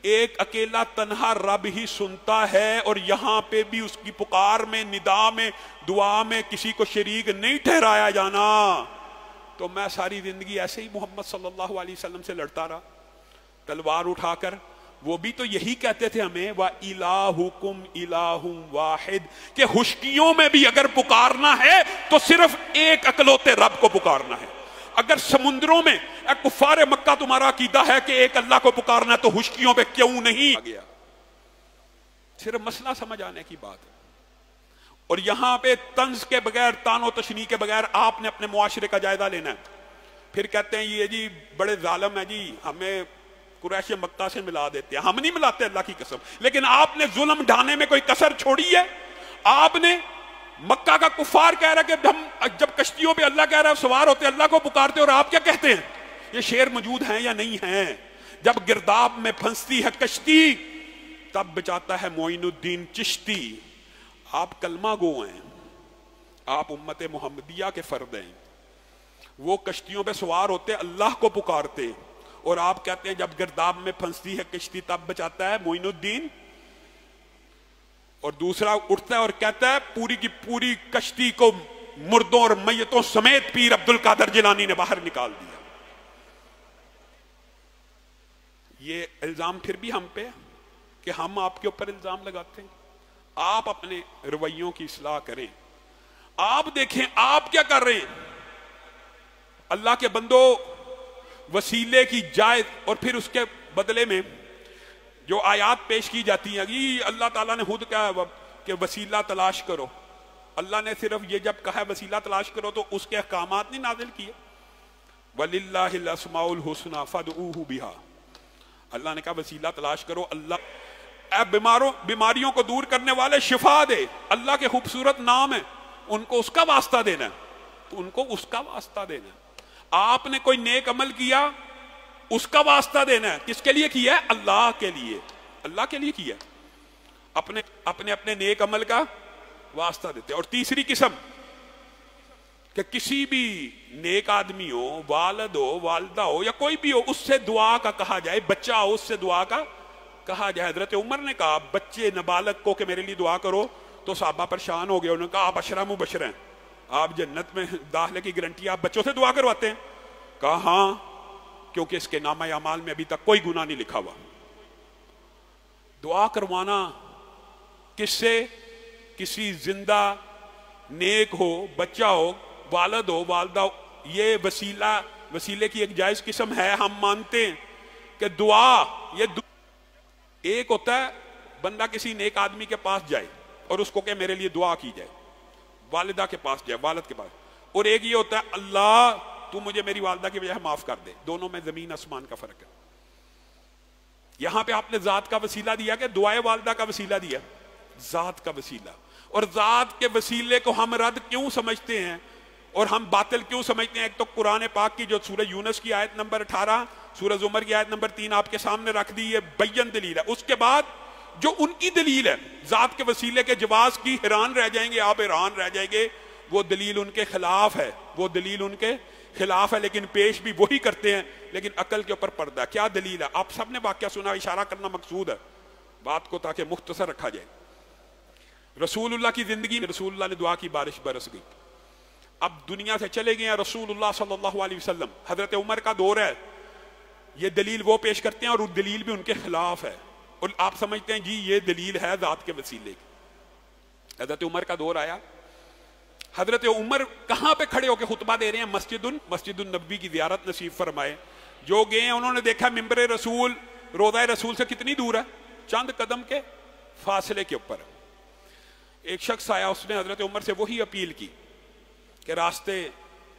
एक अकेला तन्हा रब ही सुनता है और यहां पे भी उसकी पुकार में, निदा में, दुआ में किसी को शरीक नहीं ठहराया जाना, तो मैं सारी जिंदगी ऐसे ही मोहम्मद सल्लल्लाहु अलैहि वसल्लम से लड़ता रहा तलवार उठाकर। वो भी तो यही कहते थे हमें, वा इलाहुकुम इलाहुम वाहिद, कि खुशकियों में भी अगर पुकारना है तो सिर्फ एक अकलौते रब को पुकारना है। अगर समुद्रों में कुफारे मक्का तुम्हारा अकीदा है कि एक अल्लाह को पुकारना है, तो खुशकियों पे क्यों नहीं आ गया? सिर्फ मसला समझ आने की बात है। और यहां पे तंज के बगैर, तानो तशनी के बगैर आपने अपने मुआशरे का जायजा लेना है। फिर कहते हैं ये जी बड़े जालिम है जी, हमें कुरैश मक्का से मिला देते हैं। हम नहीं मिलाते, अल्लाह की कसम, लेकिन आपने जुल्म ढाने में कोई कसर छोड़ी है? आपने मक्का का कुफार कह रहा है कि हम जब कश्तियों पे अल्लाह कह रहा है सवार होते अल्लाह को पुकारते, और आप क्या कहते हैं? ये शेर मौजूद हैं या नहीं है? जब गिरदाब में फंसती है कश्ती, तब बचाता है मोइनुद्दीन चिश्ती। आप कलमा गो हैं, आप उम्मत मोहम्मदिया के फर्द हैं। वो कश्तियों पे सवार होते अल्लाह को पुकारते, और आप कहते हैं जब गिरदाब में फंसती है कश्ती तब बचाता है मोइनुद्दीन। और दूसरा उठता है और कहता है पूरी की पूरी कश्ती को मुर्दों और मैयतों समेत पीर अब्दुल कादर जिलानी ने बाहर निकाल दिया। ये इल्जाम फिर भी हम पे कि हम आपके ऊपर इल्जाम लगाते हैं। आप अपने रवैयों की इस्लाह करें। आप देखें आप क्या कर रहे हैं। अल्लाह के बंदो, वसीले की जायज और फिर उसके बदले में जो आयात पेश की जाती हैं, ये अल्लाह ताला ने खुद कहा कि वसीला तलाश करो। अल्लाह ने सिर्फ ये जब कहा वसीला तलाश करो तो उसके अहकामात नहीं नाजिल किए। वलिल्लाहिल अस्माउल हुस्ना फदऊहु बिहा। अल्लाह ने कहा वसीला तलाश करो। अल्लाह बीमारियों को दूर करने वाले शिफा दे, अल्लाह के खूबसूरत नाम है, उनको उसका वास्ता देना है, तो उनको उसका वास्ता देना है। आपने कोई नेक अमल किया, उसका वास्ता देना है। किसके लिए किया है? अल्लाह के लिए। अल्लाह के लिए किया, अपने अपने अपने नेक अमल का वास्ता देते। और तीसरी किस्म कि किसी भी नेक आदमी हो, वालिद हो, वालदा हो, या कोई भी हो, उससे दुआ का कहा जाए, बच्चा हो उससे दुआ का कहा जाए। हजरत उमर ने कहा बच्चे नाबालग को कि मेरे लिए दुआ करो, तो साहबा परेशान हो गए। उन्होंने कहा आप अशरा मुबशर हैं, आप जन्नत में दाखिले की गारंटी आप बच्चों से दुआ करवाते हैं? कहा हाँ, क्योंकि इसके नामा अमाल में अभी तक कोई गुनाह नहीं लिखा हुआ। दुआ करवाना किससे? किसी जिंदा नेक हो, बच्चा हो, वालिद हो, वालदा हो, ये वसीले की एक जायज किस्म है। हम मानते हैं कि दुआ, एक होता है बंदा किसी नेक आदमी के पास जाए और उसको कहे मेरे लिए दुआ की जाए, वालिदा के पास जाए, वालिद के पास। और एक ये होता है अल्लाह तू मुझे मेरी वालिदा की वजह माफ कर दे। दोनों में जमीन आसमान का फर्क है। यहां पे आपने जात का वसीला दिया कि दुआए वालिदा का वसीला दिया, जात का वसीला। और जात के वसीले को हम रद्द क्यों समझते हैं और हम बातिल क्यों समझते हैं? एक तो कुरान पाक की जो सूरह यूनुस की आयत नंबर 18, सूरह ज़ुमर की आयत नंबर 3 आपके सामने रख दी, ये बय्यन दलील है। उसके बाद जो उनकी दलील है जात के वसीले के जवाज की, हैरान रह जाएंगे आप, हैरान रह जाएंगे। वो दलील उनके खिलाफ है, वो दलील उनके खिलाफ है, लेकिन पेश भी वही करते हैं, लेकिन अकल के ऊपर पर्दा। क्या दलील है? आप सबने वाकया सुना, इशारा करना मकसूद है बात को ताकि मुख्तसर रखा जाए। रसूलुल्लाह की जिंदगी में रसूलुल्लाह ने दुआ की बारिश बरस गई। अब दुनिया से चले गए हैं रसूलुल्लाह सल्लल्लाहु अलैहि वसल्लम, हजरत उमर का दौर है। ये दलील वो पेश करते हैं और वो दलील भी उनके खिलाफ है, और आप समझते हैं जी ये दलील है जात के वसीले की। हजरत उमर का दौर आया, हजरत उमर कहां पे खड़े होकर खुतबा दे रहे हैं? मस्जिदुन नबवी की ज़ियारत नसीब फरमाए। जो गए उन्होंने देखा मिंबर रसूल रोज़ा रसूल से कितनी दूर है, चंद कदम के फासले के ऊपर। एक शख्स आया, उसने हजरत उमर से वही अपील की कि रास्ते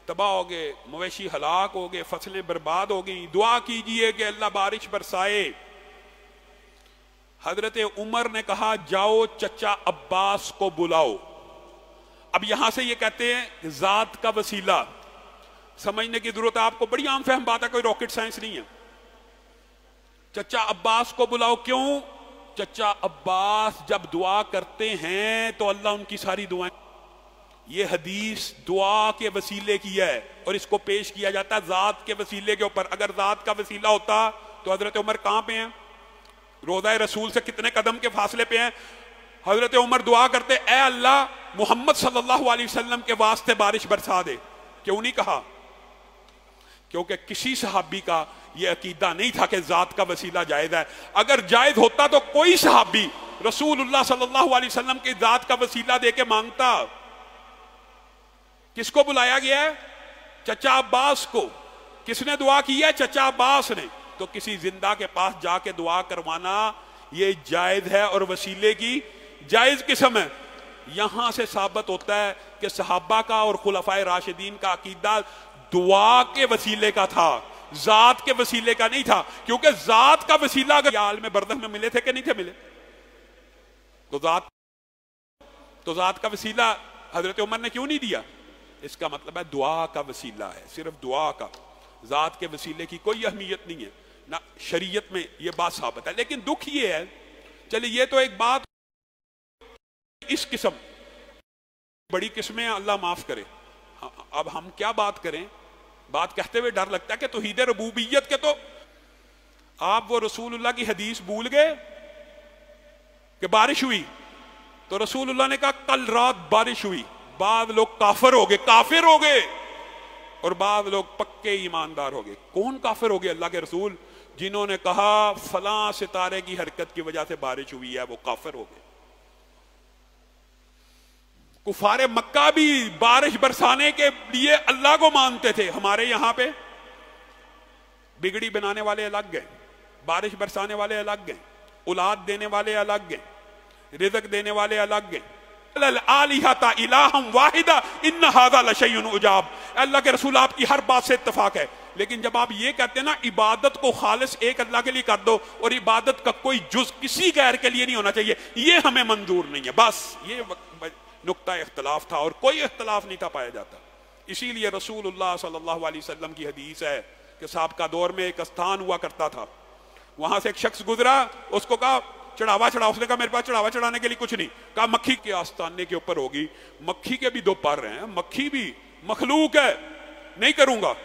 तबाह हो गए, मवेशी हलाक हो गए, फसलें बर्बाद हो गई, दुआ कीजिए कि अल्लाह बारिश बरसाए। हजरत उमर ने कहा जाओ चचा अब्बास को बुलाओ। अब यहां से ये कहते हैं जात का वसीला समझने की जरूरत है आपको, बड़ी आम फहम बात है, कोई रॉकेट साइंस नहीं है। चचा अब्बास को बुलाओ, क्यों? चचा अब्बास जब दुआ करते हैं तो अल्लाह उनकी सारी दुआएं, ये हदीस दुआ के वसीले की है और इसको पेश किया जाता है जात के वसीले के ऊपर। अगर जात का वसीला होता तो हजरत उमर कहां पे हैं? रोज़ा रसूल से कितने कदम के फासले पे हैं। हजरत उमर दुआ करते, ऐ अल्लाह मोहम्मद सल्लल्लाहु अलैहि वसल्लम के वास्ते बारिश बरसा दे। क्यों नहीं कहा? क्योंकि किसी सहाबी का यह अकीदा नहीं था कि जात का वसीला जायज है। अगर जायज होता तो कोई सहाबी रसूलुल्लाह सल्लल्लाहु अलैहि वसल्लम के जात का वसीला दे के मांगता। किसको बुलाया गया है? चचा अब्बास को। किसने दुआ की है? चचा अब्बास ने। तो किसी जिंदा के पास जाके दुआ करवाना ये जायज है और वसीले की जायज किस्म है। यहां से साबित होता है कि सहाबा का और खुलफाए राशिदीन का अकीदा दुआ के वसीले का था, जात के वसीले का नहीं था। क्योंकि जात का वसीला अगर याल में बरदख में मिले थे कि नहीं थे मिले, तो जात का वसीला हजरत उमर ने क्यों नहीं दिया? इसका मतलब है दुआ का वसीला है, सिर्फ दुआ का। जात के वसीले की कोई अहमियत नहीं है ना, शरीयत में ये बात साबित है। लेकिन दुख ये है, चलिए ये तो एक बात, इस किस्म बड़ी किस्में अल्लाह माफ करे। अब हम क्या बात करें? बात कहते हुए डर लगता है कि तौहीद रबूबियत के तो आप वो रसूलुल्लाह की हदीस भूल गए कि बारिश हुई, तो रसूलुल्लाह ने कहा कल रात बारिश हुई। बाद लोग काफिर हो गए और बाद लोग पक्के ईमानदार हो गए। कौन काफिर हो गए? अल्लाह के रसूल, जिन्होंने कहा फलां सितारे की हरकत की वजह से बारिश हुई है, वो काफिर हो गए। कुफारे मक्का भी बारिश बरसाने के लिए अल्लाह को मानते थे। हमारे यहां पे बिगड़ी बनाने वाले अलग गए, बारिश बरसाने वाले अलग गए, औलाद देने वाले अलग गए, रिज़्क देने वाले अलग गए। अल्लाह के रसूल आपकी हर बात से इत्तफाक है, लेकिन जब आप ये कहते हैं ना इबादत को खालिस एक अल्लाह के लिए कर दो और इबादत का कोई जुज किसी गैर के लिए नहीं होना चाहिए, ये हमें मंजूर नहीं है। बस ये नुक्ता इख्तलाफ था और कोई इख्तलाफ नहीं था पाया जाता। इसीलिए रसूलुल्लाह सल्लल्लाहु अलैहि वसल्लम की हदीस है कि साहब का दौर में एक स्थान हुआ करता था, वहां से एक शख्स गुजरा, उसको कहा चढ़ावा चढ़ा। उसने कहा मेरे पास चढ़ावा चढ़ाने के लिए कुछ नहीं। कहा मक्खी के आस्थाने के ऊपर होगी, मक्खी के भी दो पर हैं, मक्खी भी मखलूक है, नहीं करूंगा।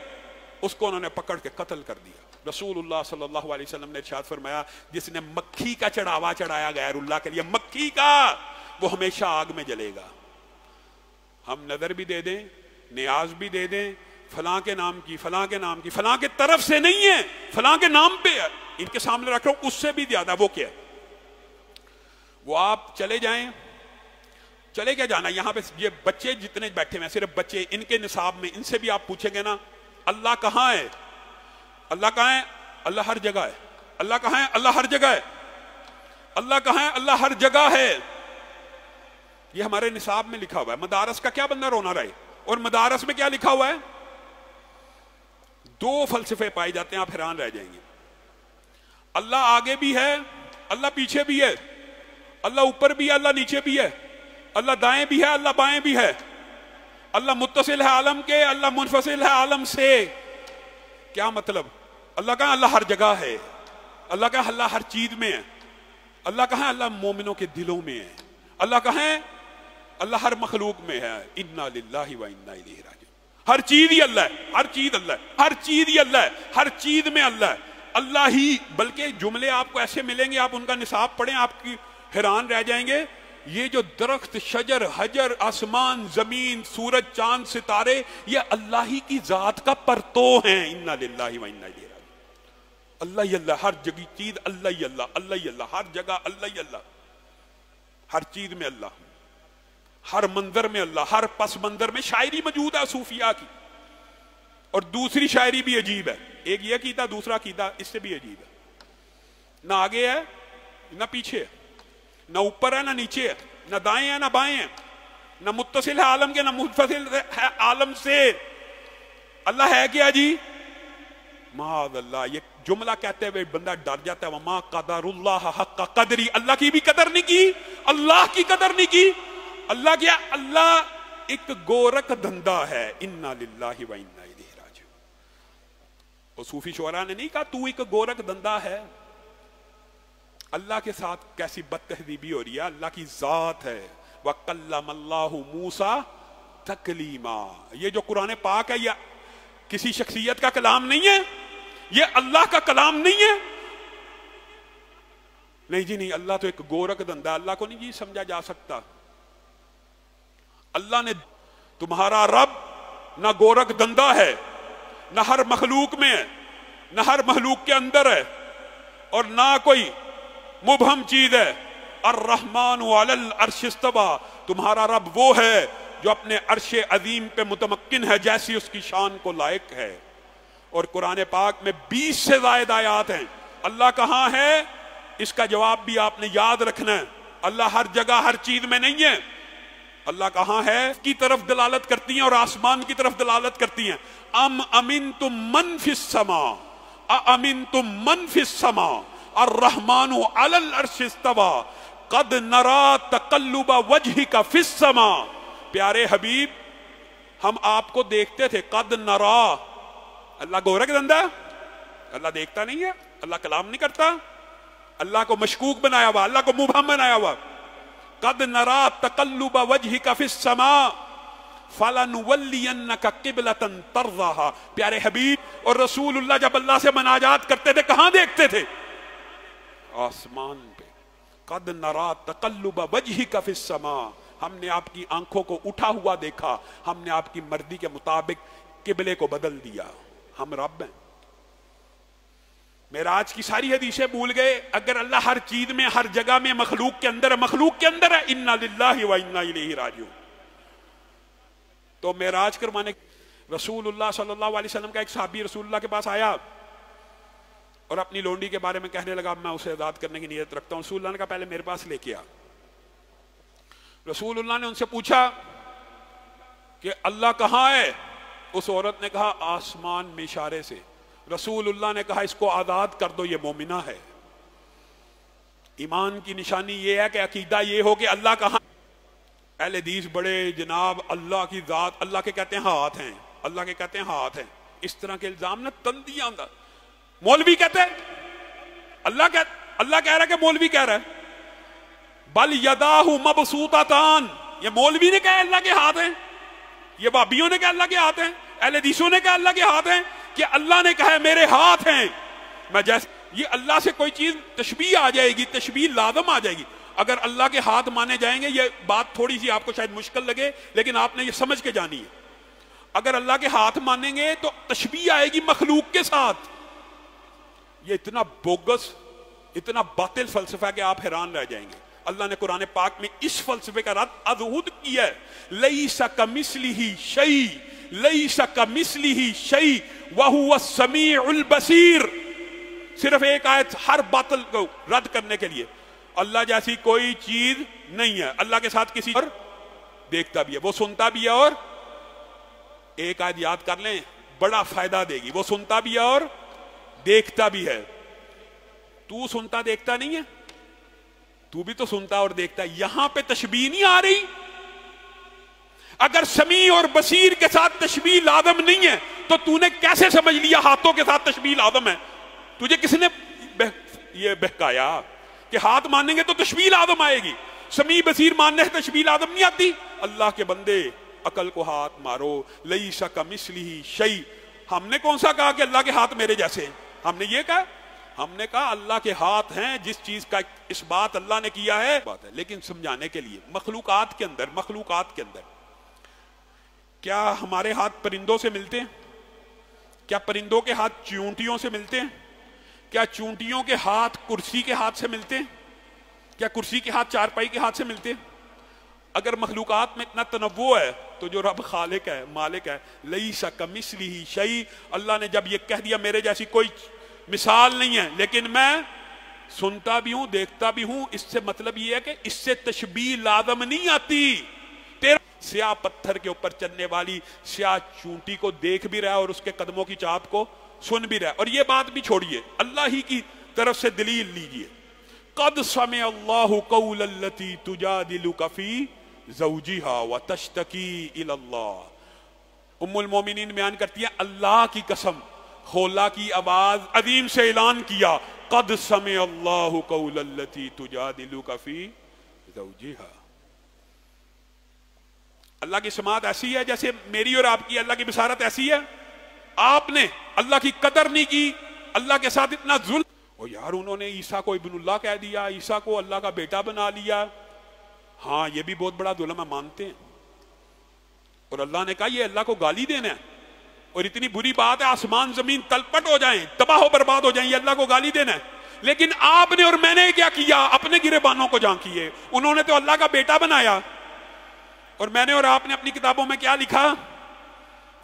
उसको उन्होंने पकड़ के कत्ल कर दिया। रसूलुल्लाह सल्लल्लाहु अलैहि वसल्लम ने इरशाद फरमाया जिसने मक्खी का चढ़ावा चढ़ाया गैरुल्लाह के लिए, मक्खी का, वो हमेशा आग में जलेगा। हम नजर भी दे दें, नियाज भी दे दें, फलां के नाम की, फलां के नाम की, फलां के तरफ से नहीं है, फलां के नाम पे है, इनके सामने रख रहा हूं, उससे भी ज्यादा वो क्या है? वो आप चले जाएं, चले क्या जाना, यहां पे ये बच्चे जितने बैठे हैं सिर्फ बच्चे, इनके निसाब में इनसे भी आप पूछेंगे ना अल्लाह कहां है? अल्लाह कहां है? अल्लाह हर जगह है। अल्लाह कहां है? अल्लाह हर जगह है। अल्लाह कहां है? अल्लाह हर जगह है। ये हमारे निसाब में लिखा हुआ है। मदारस का क्या बंदा रोना रहे? और मदारस में क्या लिखा हुआ है? दो फलसफे पाए जाते हैं, आप हैरान रह जाएंगे। अल्लाह आगे भी है, अल्लाह पीछे भी है, अल्लाह ऊपर भी है, अल्लाह नीचे भी है, अल्लाह दाएं भी है, अल्लाह बाएं भी है, अल्लाह मुत्तसिल है आलम के, अल्लाह मुनफसिल है आलम से। क्या मतलब? अल्लाह कहा अल्लाह हर जगह है, अल्लाह कहा अल्लाह हर चीज में है, अल्लाह कहा अल्लाह मोमिनों के दिलों में है, अल्लाह कहा अल्लाह हर मखलूक में है। इन्ना लिल्लाहि व इन्ना इलैहि राजिऊन। हर चीज ही अल्लाह है, हर चीज अल्लाह है, हर चीज ही अल्लाह है, हर चीज में अल्लाह है, अल्लाह ही। बल्कि जुमले आपको ऐसे मिलेंगे, आप उनका निसाब पढ़ें, आपकी हैरान रह जाएंगे। ये जो दरख्त, शजर, हजर, आसमान, जमीन, सूरज, चांद, सितारे, ये अल्लाह ही की जात का परतो हैं। इन्ना लिल्लाहि व इन्ना इलैहि राजिऊन। अल्लाह ही अल्लाह, हर जगह चीज अल्लाह ही अल्लाह, अल्लाह ही अल्लाह, हर जगह अल्लाह ही अल्लाह, हर चीज में अल्लाह, हर मंजर में अल्लाह, हर पस मंजर में। शायरी मौजूद है सूफिया की, और दूसरी शायरी भी अजीब है। एक ये कीदा, दूसरा कीदा इससे भी अजीब है, ना आगे है ना पीछे है। ना ऊपर है ना नीचे है, ना दाएं है ना बाएं है, ना मुत्तसिल है आलम के ना मुनफसिल है आलम से। अल्लाह है क्या जी? माअल्लाह। ये जुमला कहते हुए बंदा डर जाता है, वमा कदरुल्लाह हक्का कदरी। अल्लाह की भी कदर नहीं की, अल्लाह की कदर नहीं की। अल्लाह क्या? अल्लाह एक गोरख धंधा है। इन्ना लिल्लाहि व इन्ना इलैहि राजिऊन। और सूफी शोरा ने नहीं कहा तू एक गोरख धंधा है। अल्लाह के साथ कैसी बदतहजीबी हो रही है। अल्लाह की जात है। व कल्लमल्लाहु मूसा तकलीमा। ये जो कुरान पाक है, यह किसी शख्सियत का कलाम नहीं है, ये अल्लाह का कलाम नहीं है। नहीं जी नहीं, अल्लाह तो एक गोरख धंधा। अल्लाह को नहीं जी समझा जा सकता। अल्लाह ने, तुम्हारा रब ना गोरख धंधा है, ना हर मखलूक में है, ना हर मखलूक के अंदर है, और ना कोई मुबहम चीज है। अर्रहमान अलल अर्श इस्तवा। तुम्हारा रब वो है जो अपने अर्शे अजीम पे मुतमक्किन है, जैसी उसकी शान को लायक है। और कुरान पाक में 20 से ज्यादा आयात हैं। अल्लाह कहाँ है, इसका जवाब भी आपने याद रखना है। अल्लाह हर जगह हर चीज में नहीं है। अल्लाह कहाँ है की तरफ दलालत करती हैं और आसमान की तरफ दलालत करती हैं। अम अमिन तुम मन फिस समा, अमिन तुम मन फिस समा, अर्रहमानु अलल अर्श इस्तवा, कद नरा तकल्लुबा वजहिका फिस समा। प्यारे हबीब, हम आपको देखते थे। कद नरा, अल्लाह गोरख धंधा? अल्लाह देखता नहीं है, अल्लाह कलाम नहीं करता, अल्लाह को मशकूक बनाया हुआ, अल्लाह को मुबहम बनाया हुआ। कद नरा तकल्लुबा वजहिका फिस समा फलनुवल्लियन्नका क़िबलतन तर्ज़ाहा। प्यारे हबीब और रसूलुल्लाह जब अल्लाह से मनाजात करते थे, कहां देखते थे? आसमान पे। कद नरा तकल्लुबा वजहिका फिस समा। हमने आपकी आंखों को उठा हुआ देखा, हमने आपकी मर्जी के मुताबिक किबले को बदल दिया। हम रब हैं। मेराज की सारी हदीसें भूल गए। अगर अल्लाह हर चीज में, हर जगह में, मखलूक के अंदर है, मखलूक के अंदर है, इन्ना लिल्लाहि व इन्ना इलैहि राजिऊन। तो मेराज करवाने रसूलुल्लाह सल्लल्लाहु अलैहि वसल्लम का एक सहाबी रसूलुल्लाह के पास आया और अपनी लोंडी के बारे में कहने लगा, मैं उसे आजाद करने की नीयत रखता हूं। रसूलुल्लाह ने कहा पहले मेरे पास लेके आ। रसूलुल्लाह ने उनसे पूछा कि अल्लाह कहां है? उस औरत ने कहा आसमान में इशारे से। रसूलुल्लाह ने कहा इसको आजाद कर दो, ये मोमिना है। ईमान की निशानी ये है कि अकीदा ये हो कि अल्लाह कहां। अहले हदीस बड़े जनाब अल्लाह की जात, अल्लाह के कहते हैं हाथ हैं, अल्लाह के कहते हैं हाथ हैं, इस तरह के इल्जाम ना तंदियां। मौलवी कहते हैं अल्लाह कह रहा है कि मौलवी कह रहा है। बल यदाहु मबसूतातान। ये मौलवी ने कहा अल्लाह के हाथ हैं, ये बाबियों ने कहा अल्लाह के हाथ हैं, अहले हदीसों ने कहा अल्लाह के हाथ हैं, कि अल्लाह ने कहा मेरे हाथ हैं। मैं जैसे ये अल्लाह से कोई चीज तशबीह आ जाएगी, तशबीह लाजम आ जाएगी। अगर अल्लाह के हाथ माने जाएंगे, ये बात थोड़ी सी आपको शायद मुश्किल लगे, लेकिन आपने ये समझ के जानी है। अगर अल्लाह के हाथ मानेंगे तो तशबीह आएगी मखलूक के साथ। ये इतना बोगस, इतना बातिल फलसफा कि आप हैरान रह जाएंगे। अल्लाह ने कुरान पाक में इस फलसफे का रद्द अज़हुद किया है। लैसा कमिस्लिही शै, लैसा कमिस्लिही शै व हुवा समीउल बसीर। सिर्फ एक आयत हर बातिल को रद्द करने के लिए। अल्लाह जैसी कोई चीज नहीं है। अल्लाह के साथ किसी और देखता भी है, वो सुनता भी है, और एक आयत याद कर लें, बड़ा फायदा देगी। वो सुनता भी है और देखता भी है। तू सुनता देखता नहीं है, तू भी तो सुनता और देखता है। यहां पे तशबीह नहीं आ रही। अगर समी और बसीर के साथ तशबीह लाजम नहीं है तो तूने कैसे समझ लिया हाथों के साथ तशबीह लाजम है? तुझे किसने ये बहकाया कि हाथ मानेंगे तो तशबीह लाजम आएगी, समी बसीर मानने से तशबीह लाजम नहीं आती? अल्लाह के बंदे अकल को हाथ मारो। लैसा कमिस्लिही शै। हमने कौन सा कहा कि अल्लाह के हाथ मेरे जैसे हैं? हमने ये कहा, हमने कहा अल्लाह के हाथ हैं। जिस चीज का इस बात अल्लाह ने किया है बात है, लेकिन समझाने के लिए मखलूकात के अंदर क्या हमारे हाथ परिंदों से मिलते हैं? क्या परिंदों के हाथ चूंटियों से मिलते हैं? क्या चूंटियों के हाथ कुर्सी के हाथ से मिलते हैं? क्या कुर्सी के हाथ चारपाई के हाथ से मिलते हैं? अगर मखलूकात में इतना तनव्वु है तो जो रब खालिक है, मालिक है, लैसा कमिस्लिही शै। अल्लाह ने जब ये कह दिया मेरे जैसी कोई मिसाल नहीं है, लेकिन मैं سنتا بھی ہوں دیکھتا بھی ہوں، اس سے مطلب یہ ہے کہ اس سے تشبیہ لازم نہیں آتی. تیرا سیاہ پتھر کے اوپر چلنے والی سیاہ چونٹی کو دیکھ بھی رہا ہے اور اس کے قدموں کی چاپ کو سن بھی رہا ہے. اور یہ بات بھی چھوڑیے، اللہ ہی کی طرف سے دلیل لیجئے. قد سمع اللہ قول التی تجادلک فی زوجہا وتشتکی الی اللہ. ام المومنین بیان کرتی ہیں اللہ کی قسم، خولا کی آواز عظیم سے اعلان کیا، قد سمع اللہ قول التی تجادلک فی زوجہا. اللہ کی سماعت ایسی ہے جیسے میری اور آپ کی. اللہ کی بصارت ایسی ہے. آپ نے اللہ کی قدر نہیں کی، اللہ کے ساتھ اتنا ظلم. اور یار انہوں نے عیسیٰ کو ابن اللہ کہہ دیا، عیسیٰ کو اللہ کا بیٹا بنا لیا. ہاں یہ بھی بہت بڑا ظلم ہے، مانتے ہیں. اور اللہ نے کہا یہ اللہ کو گالی دینا ہے، اور اتنی بری بات ہے آسمان زمین تلپٹ ہو جائیں، تباہ و برباد ہو جائیں، یہ اللہ کو گالی دینا ہے. لیکن آپ نے اور میں نے کیا کیا؟ اپنے گریبانوں کو جھانکیے. انہوں نے تو اللہ کا بیٹا بنایا، اور میں نے اور آپ نے اپنی کتابوں میں کیا لکھا؟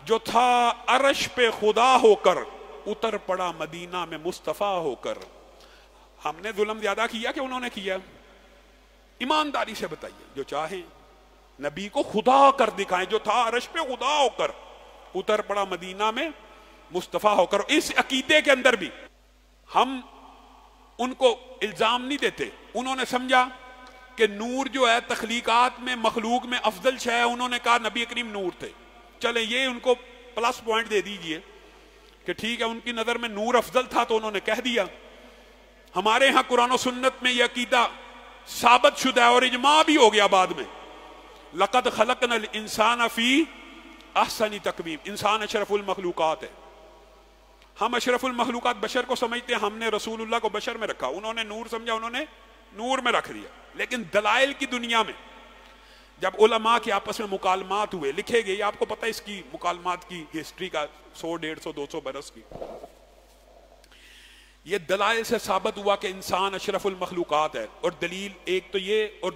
جو تھا عرش پہ خدا ہو کر اتر پڑا مدینہ میں مصطفیٰ ہو کر. ہم نے ظلم زیادہ کیا کہ انہوں نے کیا؟ ایمانداری سے بتائیے. جو چاہیں نبی کو خدا کر دکھائیں، جو تھا عرش پہ خدا ہو کر اتر پڑا مدینہ میں مصطفیٰ ہو کر. اس عقیدے کے اندر بھی ہم ان کو الزام نہیں دیتے. انہوں نے سمجھا کہ نور جو ہے تخلیقات میں مخلوق میں افضل شے ہے، انہوں نے کہا نبی کریم نور تھے. چلیں یہ ان کو پلس پوائنٹ دے دیجئے کہ ٹھیک ہے ان کی نظر میں نور افضل تھا تو انہوں نے کہہ دیا. ہمارے ہاں قرآن و سنت میں یہ عقیدہ ثابت شدہ ہے اور اجماع بھی ہو گیا بعد میں. لقد خلقنا الانسان فی احسن تقویم. انسان اشرف المخلوقات ہے. ہم اشرف المخلوقات بشر کو سمجھتے ہیں، ہم نے رسول اللہ کو بشر میں رکھا. انہوں نے نور سمجھا، انہوں نے نور میں رکھ دیا. لیکن دلائل کی دنیا میں جب علماء کے آپس میں مکالمات ہوئے، لکھے گئے، آپ کو پتہ اس کی مکالمات کی ہسٹری کا 100 150 200 برس کی. یہ دلائل سے ثابت ہوا کہ انسان اشرف المخلوقات ہے. اور دلیل ایک تو یہ، اور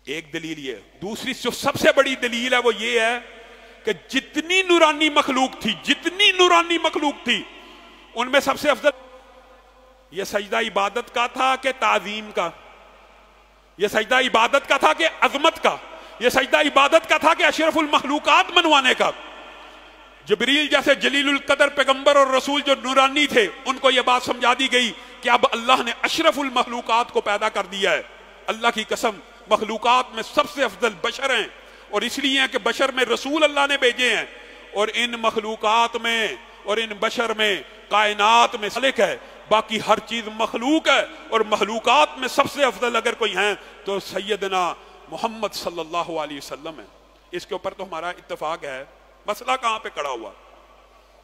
ایک دلیل یہ. دوسری جو سب سے بڑی دلیل ہے وہ یہ ہے کہ جتنی نورانی مخلوق تھی ان میں سب سے افضل یہ سجدہ عبادت کا تھا کہ تعظیم کا، یہ سجدہ عبادت کا تھا کہ عظمت کا، یہ سجدہ عبادت کا تھا کہ اشرف المخلوقات منوانے کا. جبریل جیسے جلیل القدر پیغمبر اور رسول جو نورانی تھے ان کو یہ بات سمجھا دی گئی کہ اب اللہ نے اشرف المخلوقات کو پیدا کر دیا ہے. اللہ کی قسم مخلوقات میں سب سے افضل بشر ہیں، اور اس لیے کہ بشر میں رسول اللہ نے بھیجے ہیں. اور ان مخلوقات میں اور ان بشر میں کائنات میں خالق ہے، باقی ہر چیز مخلوق ہے. اور مخلوقات میں سب سے افضل اگر کوئی ہیں تو سیدنا محمد صلی اللہ علیہ وسلم ہے. اس کے اوپر تو ہمارا اتفاق ہے. مسئلہ کہاں پہ کڑا ہوا؟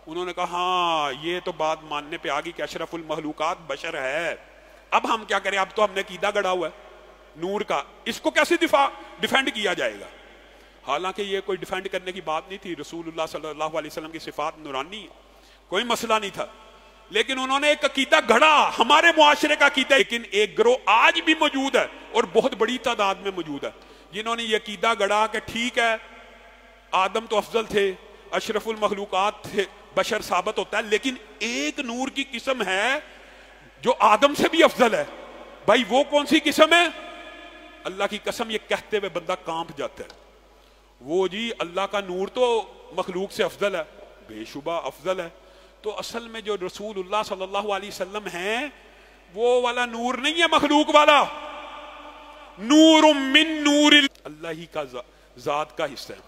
انہوں نے کہا ہاں یہ تو بات ماننے پہ آگی کہ اشرف المخلوقات بشر ہے. اب ہم کیا کریں؟ اب تو ہم نے عقیدہ گڑا ہوا ہے نور کا، اس کو کیسے ڈیفینڈ کیا جائے گا؟ حالانکہ یہ کوئی ڈیفینڈ کرنے کی بات نہیں تھی. رسول اللہ صلی اللہ علیہ وسلم کی صفات نورانی، کوئی مسئلہ نہیں تھا. لیکن انہوں نے ایک عقیدہ گھڑا، ہمارے معاشرے کا عقیدہ. لیکن ایک گروہ آج بھی موجود ہے اور بہت بڑی تعداد میں موجود ہے جنہوں نے یہ عقیدہ گھڑا کہ ٹھیک ہے آدم تو افضل تھے، اشرف المخلوقات تھے، بشر ثابت ہوتا ہے، لیکن ایک نور کی قسم ہے جو آدم سے بھی افضل ہے. بھائی وہ کون سی قسم ہے؟ اللہ کی قسم یہ کہتے ہوئے بندہ کانپ جاتا ہے. وہ جی اللہ کا نور تو مخلوق سے افضل ہے، بے شبہ افضل ہے. تو اصل میں جو رسول اللہ صلی اللہ علیہ وسلم ہیں وہ والا نور نہیں ہے مخلوق والا. نور من نور اللہ ہی کا ذات کا حصہ ہے.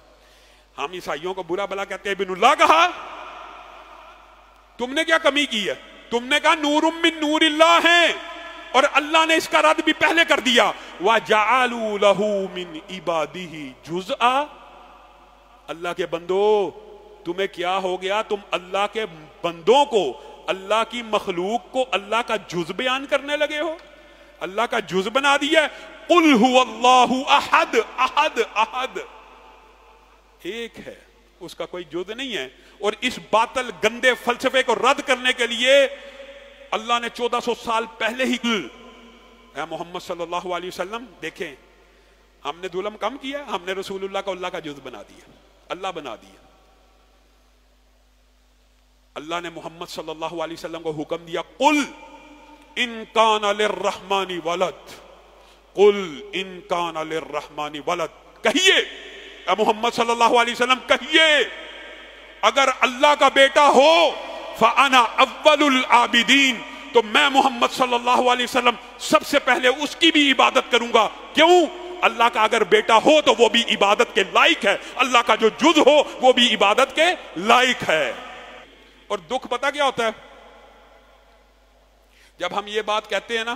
ہم عیسائیوں کو برا بلا کہتے ہیں ابن اللہ کہا، تم نے کیا کمی کی ہے؟ تم نے کہا نور من نور اللہ ہیں، اور اللہ نے اس کا رد بھی پہلے کر دیا. وَجَعَلُوا لَهُ مِنْ عِبَادِهِ جُزْءًا. اللہ کے بندو تمہیں کیا ہو گیا؟ تم اللہ کے بندوں کو، اللہ کی مخلوق کو اللہ کا جز بیان کرنے لگے ہو، اللہ کا جز بنا دیا. قُلْ هُوَ اللَّهُ أَحَدٌ أَحَدٌ أَحَدٌ، ایک ہے، اس کا کوئی جز نہیں ہے. اور اس باطل گندے فلسفے کو رد کرنے کے لیے اللہ نے 1400 سال پہلے ہی اے محمد صلی اللہ علیہ وسلم دیکھیں ہم نے ظلم کم کیا، ہم نے رسول اللہ کو اللہ کا جز بنا دیا، اللہ بنا دیا. اللہ نے محمد صلی اللہ علیہ وسلم کو حکم دیا قل ان کان للرحمن ولد، قل ان کان للرحمن ولد، کہیے اے محمد صلی اللہ علیہ وسلم کہیے اگر اللہ کا بیٹا ہو فانا اول العابدین، تو میں محمد صلی اللہ علیہ وسلم سب سے پہلے اس کی بھی عبادت کروں گا۔ کیوں؟ اللہ کا اگر بیٹا ہو تو وہ بھی عبادت کے لائق ہے، اللہ کا جو جز ہو وہ بھی عبادت کے لائق ہے۔ اور دکھ پتہ کیا ہوتا ہے؟ جب ہم یہ بات کہتے ہیں نا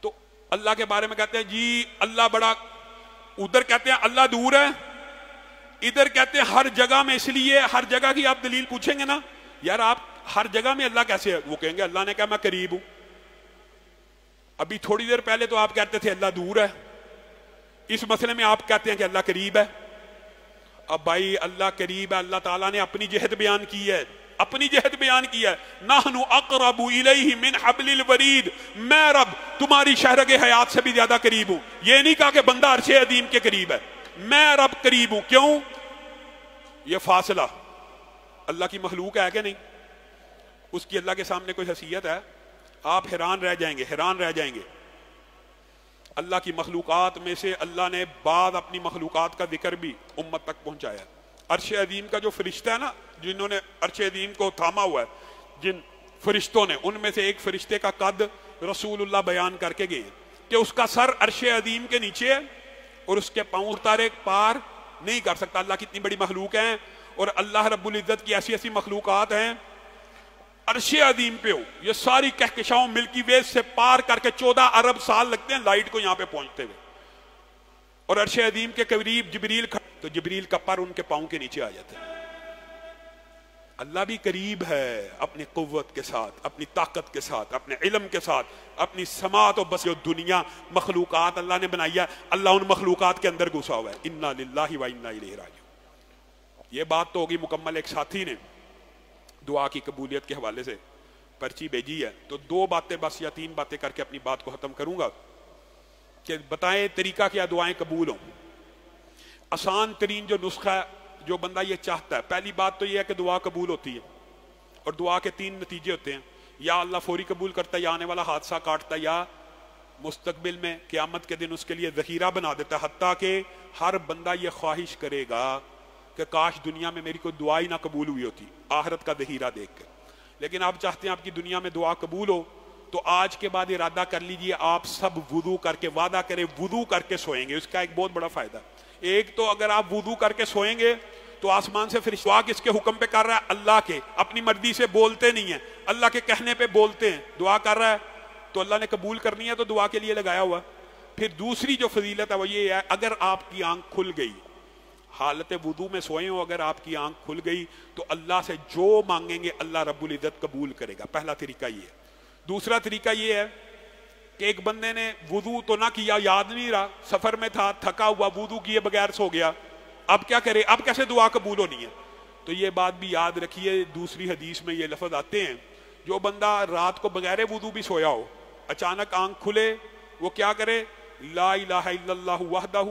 تو اللہ کے بارے میں کہتے ہیں جی اللہ بڑا، ادھر کہتے ہیں اللہ دور ہے، ادھر کہتے ہیں ہر جگہ میں، اس لیے ہر جگہ کی آپ دلیل پوچھیں گے نا یار آپ ہر جگہ میں اللہ کیسے ہے، وہ کہیں گے اللہ نے کہا میں قریب ہوں۔ ابھی تھوڑی دیر پہلے تو آپ کہتے تھے اللہ دور ہے، اس مسئلے میں آپ کہتے ہیں کہ اللہ قریب ہے۔ اب بھائی اللہ قریب ہے، اللہ تعالیٰ نے اپنی جہت بیان کی ہے، اپنی جہت بیان کی ہے، نحن اقرب الیہ من حبل الورید، میں رب تمہاری شہرگ حیات سے بھی زیادہ قریب ہوں۔ یہ نہیں کہا کہ بندہ عرش عظیم کے قریب ہے، میں رب قریب ہوں۔ کیوں؟ یہ فاصلہ اللہ کی مخلوق ہے کہ نہیں؟ اس کی اللہ کے سامنے کوئی حیثیت ہے؟ آپ حیران رہ جائیں گے، حیران رہ جائیں گے۔ اللہ کی مخلوقات میں سے اللہ نے بعض اپنی مخلوقات کا ذکر بھی امت تک پہنچایا۔ عرش عظیم کا جو فرشتہ ہے نا، جنہوں نے عرش عظیم کو تھاما ہوا ہے، جن فرشتوں نے، ان میں سے ایک فرشتے کا قد رسول اللہ بیان کر کے گئے کہ اس کا سر عرش عظیم کے نیچے ہے اور اس کے پاؤں تارے پار نہیں کر سکتا۔ اللہ کتنی بڑی مخلوق ہیں، اور اللہ رب العزت کی ایسی ایسی مخلوقات ہیں عرش عظیم پہ ہو، یہ ساری کہکشاؤں ملکی وے سے پار کر کے 14 ارب سال لگتے ہیں لائٹ کو یہاں پہ پہنچتے ہوئے، اور عرش عظیم کے قریب جبریل تو جبریل کا پر ان کے پاؤں کے نیچے آ جاتے ہیں۔ اللہ بھی قریب ہے اپنی قوت کے ساتھ، اپنی طاقت کے ساتھ، اپنے علم کے ساتھ، اپنی سماعت و بس جو دنیا مخلوقات اللہ نے بنائی ہے، اللہ ان مخلوقات کے اندر گھسا ہوا ہے۔ انا للہ و انا الیہ راجعون۔ یہ بات تو ہوگی مکمل۔ ایک ساتھی نے دعا کی قبولیت کے حوالے سے پرچی بھیجی ہے، تو 2 باتیں بس یا 3 باتیں کر کے اپنی بات کو ختم کروں گا کہ بتائیں طریقہ کیا دعائیں قبول ہوں۔ آسان ترین جو نسخہ ہے جو بندہ یہ چاہتا ہے، پہلی بات تو یہ ہے کہ دعا قبول ہوتی ہے، اور دعا کے 3 نتیجے ہوتے ہیں، یا اللہ فوری قبول کرتا ہے، یا آنے والا حادثہ کاٹتا ہے، یا مستقبل میں قیامت کے دن اس کے لیے ذخیرہ بنا دیتا ہے۔ حتیٰ کہ ہر بندہ یہ خواہش کرے گا کہ کاش دنیا میں میری کوئی دعا ہی نہ قبول ہوئی ہوتی آخرت کا ذخیرہ دیکھ کر۔ لیکن آپ چاہتے ہیں آپ کی دنیا میں دعا قبول ہو، تو آج کے بعد ارادہ کر لیجئے آپ سب وضو کر کے، وعدہ کریں وضو کر کے سوئیں گے۔ اس کا ایک بہت بڑا فائدہ، ایک تو اگر آپ وضو کر کے سوئیں گے تو آسمان سے فرشتہ دعا کس کے حکم پہ کر رہا ہے؟ اللہ کے، اپنی مرضی سے بولتے نہیں ہیں، اللہ کے کہنے پہ بولتے ہیں، دعا کر رہا ہے تو اللہ نے قبول کرنی ہے تو دعا کے لیے لگایا ہوا۔ پھر دوسری جو فضیلت ہے وہ یہ ہے، اگر آپ کی آنکھ کھل گئی، حالت وضو میں سوئے ہو، اگر آپ کی آنکھ کھل گئی تو اللہ سے جو مانگیں گے اللہ رب العزت قبول کرے گا۔ پہلا طریقہ یہ ہے۔ دوسرا طریقہ یہ ہے کہ ایک بندے نے وضو تو نہ کیا، یاد نہیں رہا، سفر میں تھا، تھکا ہوا، وضو کیے بغیر سو گیا، اب کیا کرے؟ اب کیسے دعا قبول ہونی ہے؟ تو یہ بات بھی یاد رکھیے، دوسری حدیث میں یہ لفظ آتے ہیں، جو بندہ رات کو بغیر وضو بھی سویا ہو، اچانک آنکھ کھلے، وہ کیا کرے؟ لا الہ الا اللہ وحدہ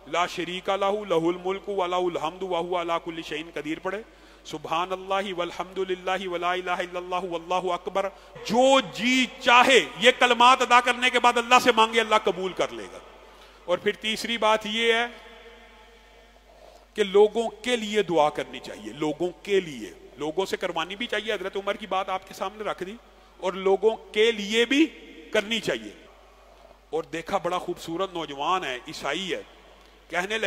لا شریک لہ لہ الملک ولہ الحمد وہو علی کل شیء قدیر پڑھے، سبحان اللہ والحمد للہ ولا الہ الا اللہ واللہ اکبر۔ جو جی چاہے یہ کلمات ادا کرنے کے بعد اللہ سے مانگے، اللہ قبول کر لے گا۔ اور پھر تیسری بات یہ ہے کہ لوگوں کے لیے دعا کرنی چاہیے، لوگوں کے لیے، لوگوں سے کروانی بھی چاہیے، حضرت عمر کی بات آپ کے سامنے رکھ دی، اور لوگوں کے لیے بھی کرنی چاہیے۔ اور دیکھا بڑا خوبصورت نوجوان ہے، عیسائی ہے، کہنے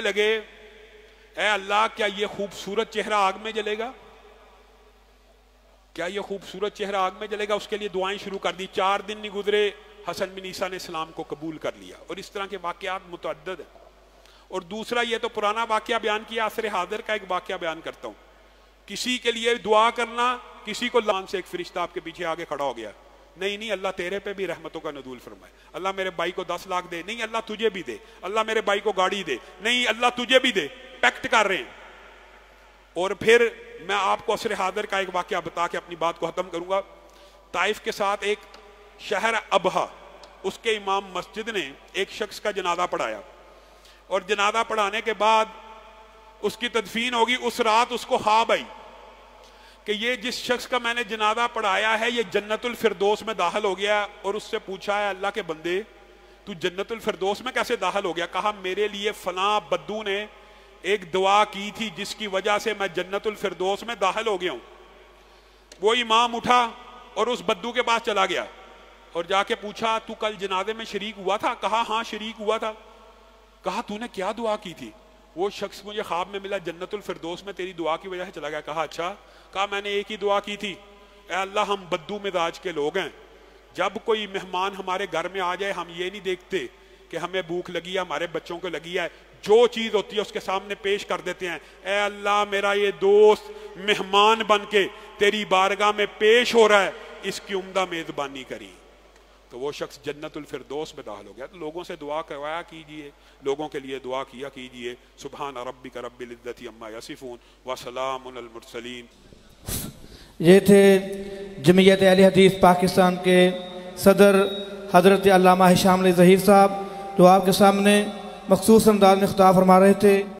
لگے اے اللہ کیا یہ خوبصورت چہرہ آگ میں جلے گا؟ کیا یہ خوبصورت چہرہ آگ میں جلے گا؟ اس کے لیے دعائیں شروع کر دی۔ 4 دن نہیں گزرے حسن بن عیسیٰ نے اسلام کو قبول کر لیا۔ اور اس طرح کے واقعات متعدد ہیں۔ اور دوسرا یہ تو پرانا واقعہ بیان کیا، عصر حاضر کا ایک واقعہ بیان کرتا ہوں۔ کسی کے لیے دعا کرنا، کسی کو لان سے ایک فرشتہ آپ کے پیچھے آگے کھڑا ہو گیا، نہیں اللہ تیرے پہ بھی رحمتوں کا نزول فرمائے، اللہ میرے بھائی کو 10 لاکھ دے، نہیں اللہ تجھے بھی دے، اللہ میرے بھائی کو گاڑی دے، نہیں اللہ تجھے بھی دے، پیکٹ کر رہے ہیں۔ اور پھر میں آپ کو عصر حاضر کا ایک واقعہ بتا کے اپنی بات کو ختم کروں گا۔ طائف کے ساتھ ایک شہر ابہا، اس کے امام مسجد نے ایک شخص کا جنازہ پڑھایا، اور جنازہ پڑھانے کے بعد اس کی تدفین ہوگی، اس رات اس کو خواب آئی کہ یہ جس شخص کا میں نے جنازہ پڑھایا ہے یہ جنت الفردوس میں داخل ہو گیا، اور اس سے پوچھا ہے اللہ کے بندے تو جنت الفردوس میں کیسے داخل ہو گیا؟ کہا میرے لیے فلاں بدو نے ایک دعا کی تھی جس کی وجہ سے میں جنت الفردوس میں داخل ہو گیا ہوں۔ وہ امام اٹھا اور اس بدو کے پاس چلا گیا اور جا کے پوچھا تو کل جنازے میں شریک ہوا تھا؟ کہا ہاں شریک ہوا تھا۔ کہا تو نے کیا دعا کی تھی؟ وہ شخص مجھے خواب میں ملا، جنت الفردوس میں تیری دعا کی وجہ سے چلا گیا۔ کہا اچھا؟ کہا میں نے ایک ہی دعا کی تھی، اے اللہ ہم بدو مزاج کے لوگ ہیں، جب کوئی مہمان ہمارے گھر میں آ جائے ہم یہ نہیں دیکھتے کہ ہمیں بھوک لگی ہے ہمارے بچوں کو لگی ہے، جو چیز ہوتی ہے اس کے سامنے پیش کر دیتے ہیں، اے اللہ میرا یہ دوست مہمان بن کے تیری بارگاہ میں پیش ہو رہا ہے، اس کی عمدہ میزبانی کری۔ تو وہ شخص جنت الفردوس میں داخل ہو گیا۔ تو لوگوں سے دعا کروایا کیجئے، لوگوں کے لیے دعا کیا کیجئے۔ سبحان ربک رب العزت عما یصفون وسلام علی المرسلین۔ یہ تھے جمعیت اہل حدیث پاکستان کے صدر حضرت علامہ ہشام علی ظہیر صاحب، جو آپ کے سامنے مخصوص انداز میں خطاب فرما رہے تھے۔